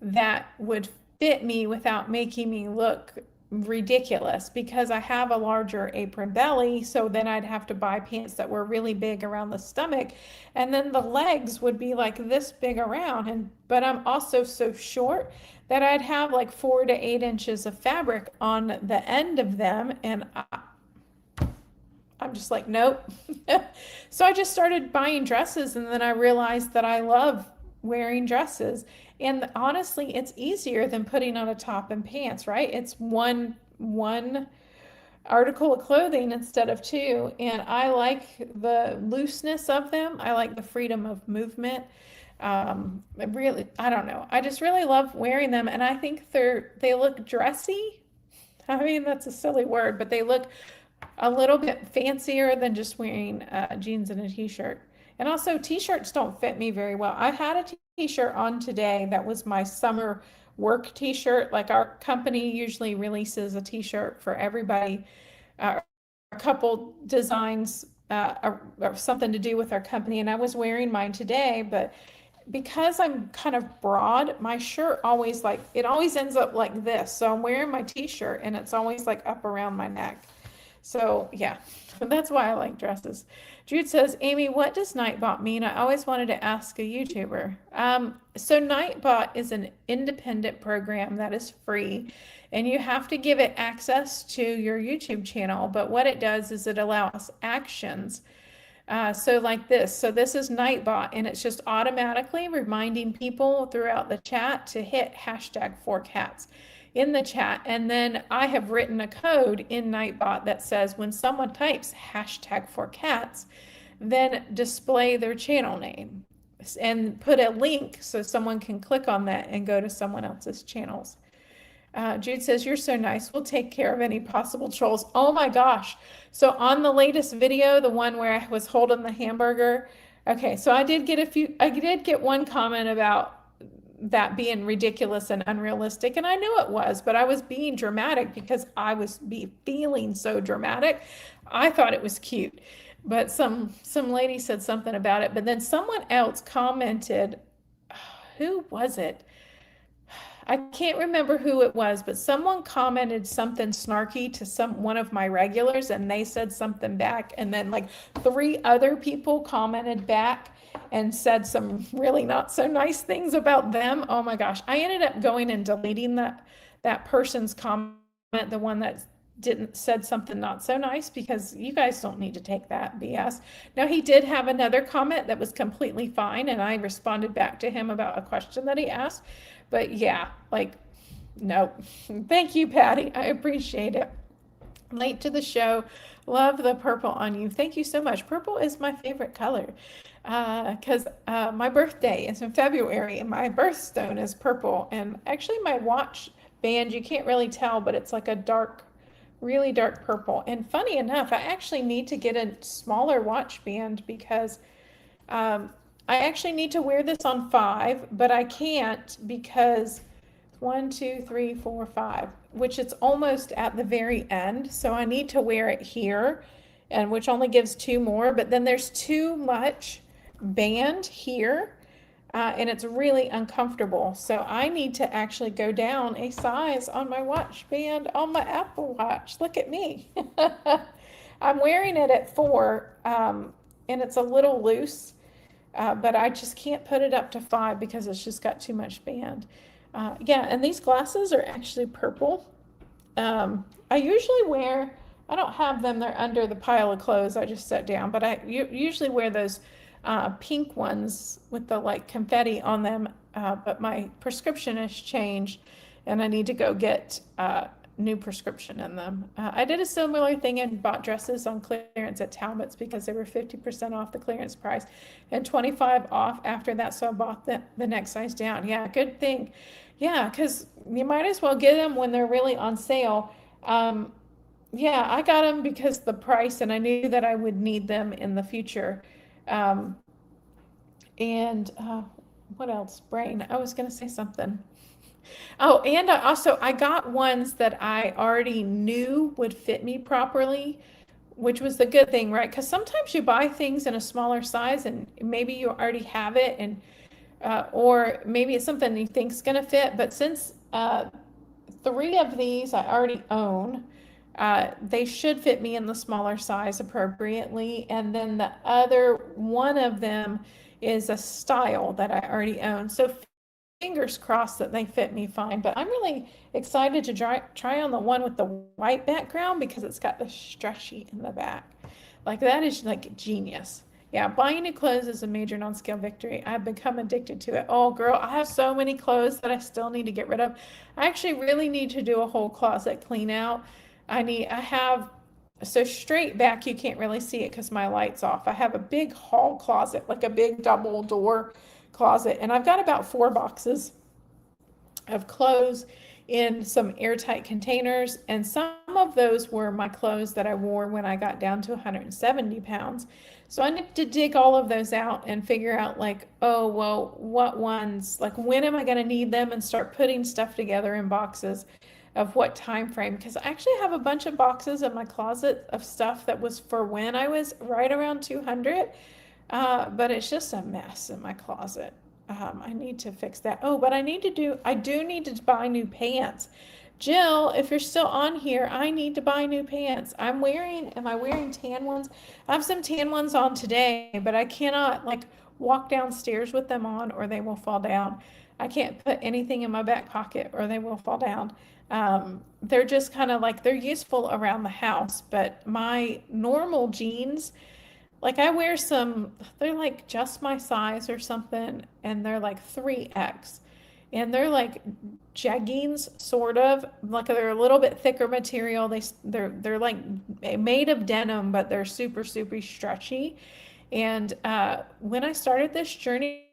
that would fit me without making me look ridiculous, because I have a larger apron belly. So then I'd have to buy pants that were really big around the stomach, and then the legs would be like this big around. But I'm also so short that I'd have like 4 to 8 inches of fabric on the end of them, and I'm just like, nope. So I just started buying dresses, and then I realized that I love wearing dresses. And honestly, it's easier than putting on a top and pants, right? It's one article of clothing instead of two. And I like the looseness of them. I like the freedom of movement. I don't know. I just really love wearing them, and I think they look dressy. I mean, that's a silly word, but they look a little bit fancier than just wearing jeans and a t-shirt. And also, t-shirts don't fit me very well. I had a t-shirt on today that was my summer work t-shirt. Like, our company usually releases a t-shirt for everybody, a couple designs or something to do with our company. And I was wearing mine today, but because I'm kind of broad, my shirt always ends up like this. So I'm wearing my t-shirt, and it's always like up around my neck. So yeah, that's why I like dresses. Jude says, Amy, what does Nightbot mean? I always wanted to ask a YouTuber. So Nightbot is an independent program that is free, and you have to give it access to your YouTube channel. But what it does is it allows actions. So like this. So this is Nightbot, and it's just automatically reminding people throughout the chat to hit #4cats in the chat. And then I have written a code in Nightbot that says when someone types #4cats, then display their channel name and put a link so someone can click on that and go to someone else's channels. Jude says, you're so nice. We'll take care of any possible trolls. Oh my gosh. So on the latest video, the one where I was holding the hamburger. Okay, so I did get one comment about that being ridiculous and unrealistic, and I knew it was, but I was being dramatic because I was feeling so dramatic. I thought it was cute, but some lady said something about it, but then someone else commented, who was it? I can't remember who it was, but someone commented something snarky to one of my regulars, and they said something back, and then like 3 other people commented back and said some really not so nice things about them. Oh my gosh. I ended up going and deleting that person's comment, the one that didn't said something not so nice, because you guys don't need to take that BS. Now, he did have another comment that was completely fine, and I responded back to him about a question that he asked. But yeah, like, no. Thank you, Patty. I appreciate it. Late to the show. Love the purple on you. Thank you so much. Purple is my favorite color because my birthday is in February and my birthstone is purple. And actually my watch band, you can't really tell, but it's like a dark, really dark purple. And funny enough, I actually need to get a smaller watch band because I actually need to wear this on 5, but I can't because 1, 2, 3, 4, 5, which it's almost at the very end. So I need to wear it here, and which only gives 2 more, but then there's too much band here, and it's really uncomfortable. So I need to actually go down a size on my watch band on my Apple Watch. Look at me. I'm wearing it at 4, and it's a little loose. But I just can't put it up to 5 because it's just got too much band. Yeah, and these glasses are actually purple. I usually wear, I don't have them, they're under the pile of clothes I just set down, but I usually wear those pink ones with the like confetti on them, but my prescription has changed and I need to go get new prescription in them. I did a similar thing and bought dresses on clearance at Talbot's because they were 50% off the clearance price and 25 off after that. So I bought the next size down. Yeah, good thing. Yeah, because you might as well get them when they're really on sale. Yeah, I got them because the price, and I knew that I would need them in the future. And what else? Brain. I was going to say something. Oh, and I got ones that I already knew would fit me properly, which was the good thing, right? Because sometimes you buy things in a smaller size and maybe you already have it, and or maybe it's something you think's gonna fit. But since 3 of these I already own, they should fit me in the smaller size appropriately. And then the other one of them is a style that I already own. So fingers crossed that they fit me fine, but I'm really excited to try on the one with the white background because it's got the stretchy in the back. Like, that is like genius. Yeah, buying new clothes is a major non-scale victory. I've become addicted to it. Oh girl, I have so many clothes that I still need to get rid of. I actually really need to do a whole closet clean out. So straight back, you can't really see it because my light's off. I have a big hall closet, like a big double door closet, and I've got about 4 boxes of clothes in some airtight containers, and some of those were my clothes that I wore when I got down to 170 pounds. So I need to dig all of those out and figure out, like, oh, well, what ones, like, when am I going to need them, and start putting stuff together in boxes of what time frame, because I actually have a bunch of boxes in my closet of stuff that was for when I was right around 200. But it's just a mess in my closet. I need to fix that. Oh, but I do need to buy new pants. Jill, if you're still on here, I need to buy new pants. am I wearing tan ones? I have some tan ones on today, but I cannot like walk downstairs with them on or they will fall down. I can't put anything in my back pocket or they will fall down. They're just kind of like, they're useful around the house, but my normal jeans, like I wear some, they're like just my size or something, and they're like 3X. And they're like jeggings, sort of, like they're a little bit thicker material. They're like made of denim, but they're super, super stretchy. And when I started this journey,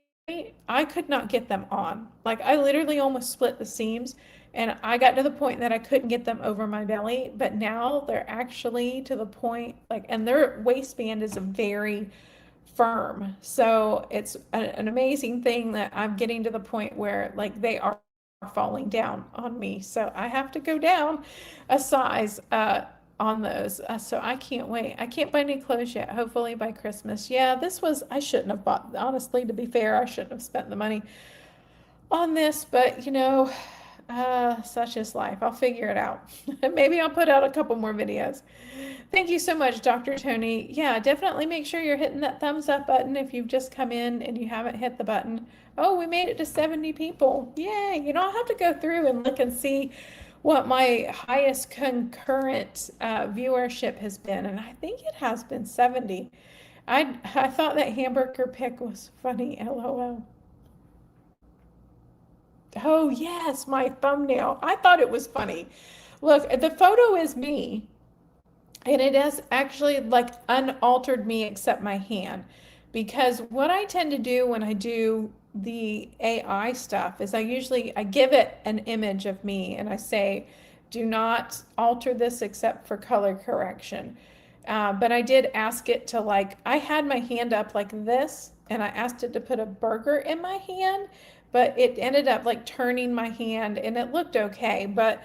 I could not get them on. Like I literally almost split the seams, and I got to the point that I couldn't get them over my belly, but now they're actually to the point, like, and their waistband is very firm. So it's an amazing thing that I'm getting to the point where like they are falling down on me. So I have to go down a size on those. So I can't wait. I can't buy any clothes yet. Hopefully by Christmas. Yeah, I shouldn't have bought, honestly, to be fair, I shouldn't have spent the money on this, but such is life. I'll figure it out. Maybe I'll put out a couple more videos. Thank you so much, Dr. Tony. Yeah, definitely make sure you're hitting that thumbs up button if you've just come in and you haven't hit the button. Oh, we made it to 70 people. Yay. I'll have to go through and look and see what my highest concurrent viewership has been. And I think it has been 70. I thought that hamburger pic was funny, LOL. Oh, yes, my thumbnail. I thought it was funny. Look, the photo is me, and it is actually like unaltered me except my hand. Because what I tend to do when I do the AI stuff is I give it an image of me and I say, do not alter this except for color correction. But I did ask it to I had my hand up like this, and I asked it to put a burger in my hand, but it ended up turning my hand and it looked okay. But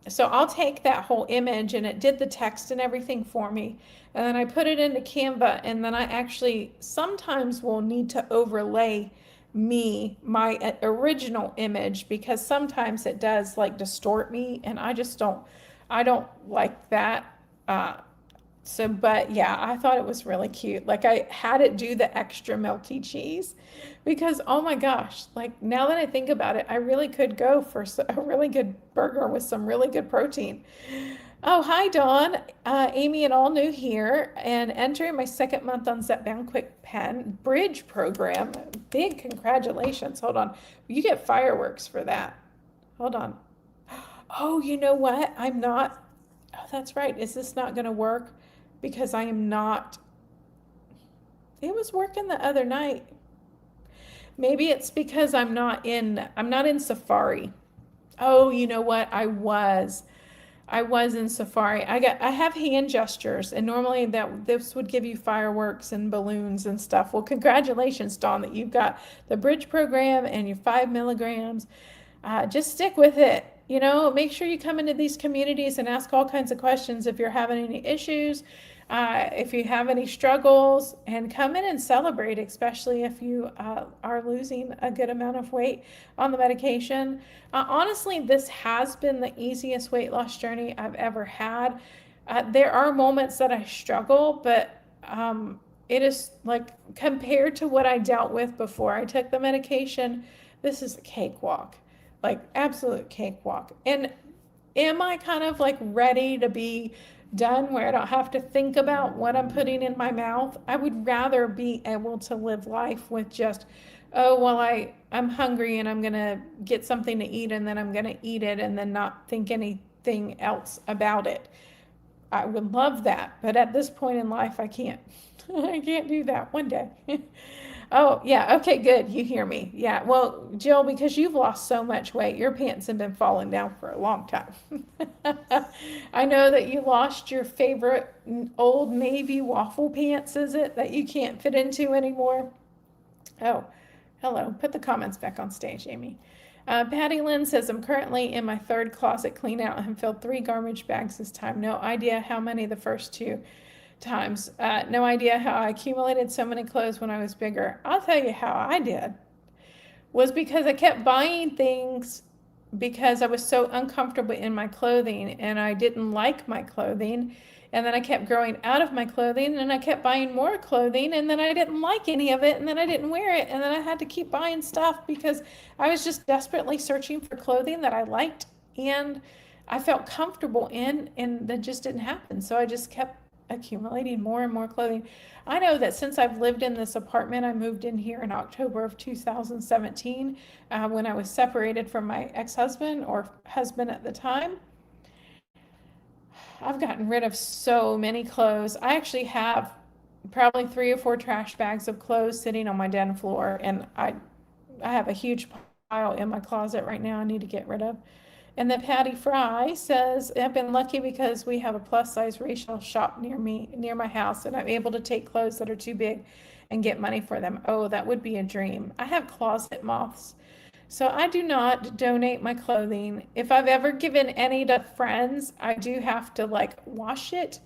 so I'll take that whole image, and it did the text and everything for me. And then I put it into Canva, and then I actually sometimes will need to overlay my original image, because sometimes it does distort me, and I don't like that. But yeah, I thought it was really cute. I had it do the extra melty cheese because, oh my gosh, now that I think about it, I really could go for a really good burger with some really good protein. Oh, hi, Dawn. Amy and all new here, and entering my second month on Zepbound Quick Pen Bridge program. Big congratulations. Hold on. You get fireworks for that. Hold on. Oh, you know what? I'm not. Oh, that's right. Is this not going to work? Because I am not. It was working the other night. Maybe it's because I'm not in Safari. Oh, you know what? I was in Safari. I have hand gestures, and normally this would give you fireworks and balloons and stuff. Well, congratulations, Dawn, that you've got the bridge program and your 5 milligrams. Just stick with it. Make sure you come into these communities and ask all kinds of questions if you're having any issues, if you have any struggles, and come in and celebrate, especially if you are losing a good amount of weight on the medication. Honestly, this has been the easiest weight loss journey I've ever had. There are moments that I struggle, but it is compared to what I dealt with before I took the medication, this is a cakewalk. Absolute cakewalk. And am I kind of ready to be done where I don't have to think about what I'm putting in my mouth? I would rather be able to live life with just, oh, well, I'm hungry and I'm going to get something to eat, and then I'm going to eat it and then not think anything else about it. I would love that. But at this point in life, I can't. I can't do that one day. Oh, yeah. Okay, good. You hear me. Yeah. Well, Jill, because you've lost so much weight, your pants have been falling down for a long time. I know that you lost your favorite Old Navy waffle pants, is it, that you can't fit into anymore? Oh, hello. Put the comments back on stage, Amy. Patty Lynn says, I'm currently in my third closet clean out and filled 3 garbage bags this time. No idea how many the first 2 times. No idea how I accumulated so many clothes when I was bigger. I'll tell you how I did. Was because I kept buying things because I was so uncomfortable in my clothing, and I didn't like my clothing. And then I kept growing out of my clothing, and I kept buying more clothing, and then I didn't like any of it, and then I didn't wear it, and then I had to keep buying stuff because I was just desperately searching for clothing that I liked and I felt comfortable in, and that just didn't happen. So I just kept accumulating more and more clothing. I know that since I've lived in this apartment, I moved in here in October of 2017 when I was separated from my ex-husband, or husband at the time. I've gotten rid of so many clothes. I actually have probably 3 or 4 trash bags of clothes sitting on my den floor, and I have a huge pile in my closet right now I need to get rid of. And then Patty Fry says, I've been lucky because we have a plus size resale shop near my house, and I'm able to take clothes that are too big and get money for them. Oh, that would be a dream. I have closet moths. So I do not donate my clothing. If I've ever given any to friends, I do have to like wash it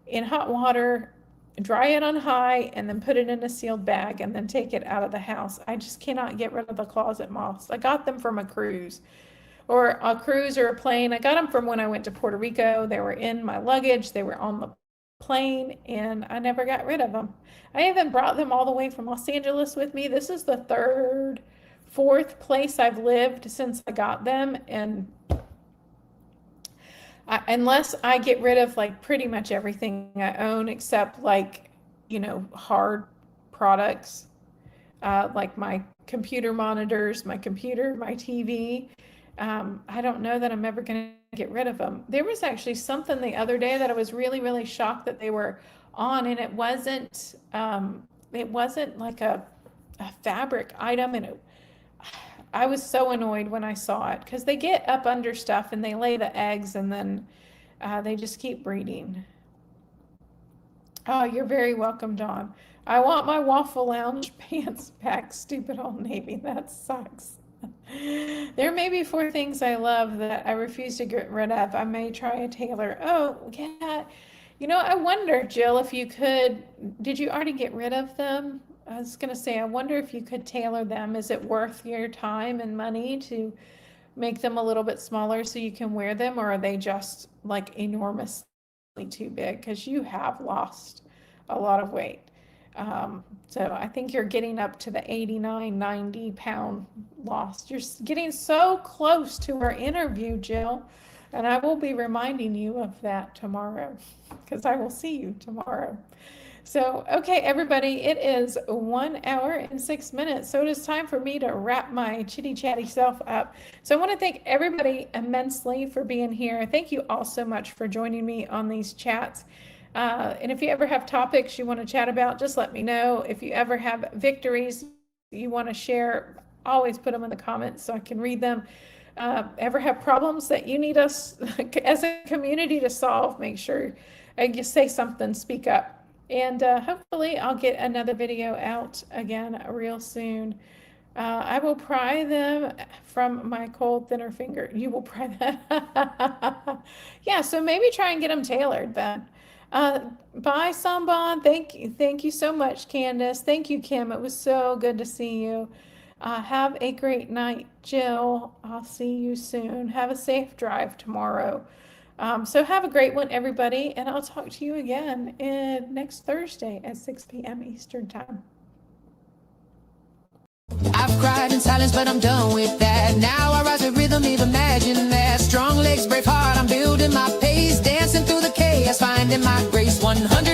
in hot water, dry it on high, and then put it in a sealed bag and then take it out of the house. I just cannot get rid of the closet moths. I got them from a cruise or a plane. I got them from when I went to Puerto Rico. They were in my luggage. They were on the plane and I never got rid of them. I even brought them all the way from Los Angeles with me. This is the fourth place I've lived since I got them, and unless I get rid of like pretty much everything I own except like, hard products, like my computer monitors, my computer, my TV, I don't know that I'm ever going to get rid of them. There was actually something the other day that I was really, really shocked that they were on, and it wasn't like a fabric item, and I was so annoyed when I saw it because they get up under stuff and they lay the eggs and then they just keep breeding. Oh, you're very welcome, Dawn. I want my Waffle Lounge pants back, stupid Old Navy. That sucks. There may be 4 things I love that I refuse to get rid of. I may try a tailor. Oh, yeah. I wonder, Jill, if you could, did you already get rid of them? I was going to say, I wonder if you could tailor them. Is it worth your time and money to make them a little bit smaller so you can wear them, or are they just like enormously too big? Because you have lost a lot of weight. So I think you're getting up to the 89, 90 pound loss. You're getting so close to our interview, Jill. And I will be reminding you of that tomorrow because I will see you tomorrow. So, okay, everybody, it is 1 hour and 6 minutes. So it is time for me to wrap my chitty chatty self up. So I want to thank everybody immensely for being here. Thank you all so much for joining me on these chats. And if you ever have topics you want to chat about, just let me know. If you ever have victories you want to share, always put them in the comments so I can read them. Ever have problems that you need us as a community to solve, make sure you say something, speak up. And hopefully I'll get another video out again real soon. I will pry them from my cold thinner finger. You will pry them. Yeah, so maybe try and get them tailored then. Bye, Samban. Thank you so much, Candace. Thank you, Kim. It was so good to see you. Have a great night, Jill. I'll see you soon. Have a safe drive tomorrow. So have a great one, everybody, and I'll talk to you again next Thursday at 6 p.m. Eastern Time. I've cried in silence, but I'm done with that. Now I rise with rhythm, need imagine that. Strong legs, brave heart, I'm building my pace. Dancing through the chaos, finding my grace. 100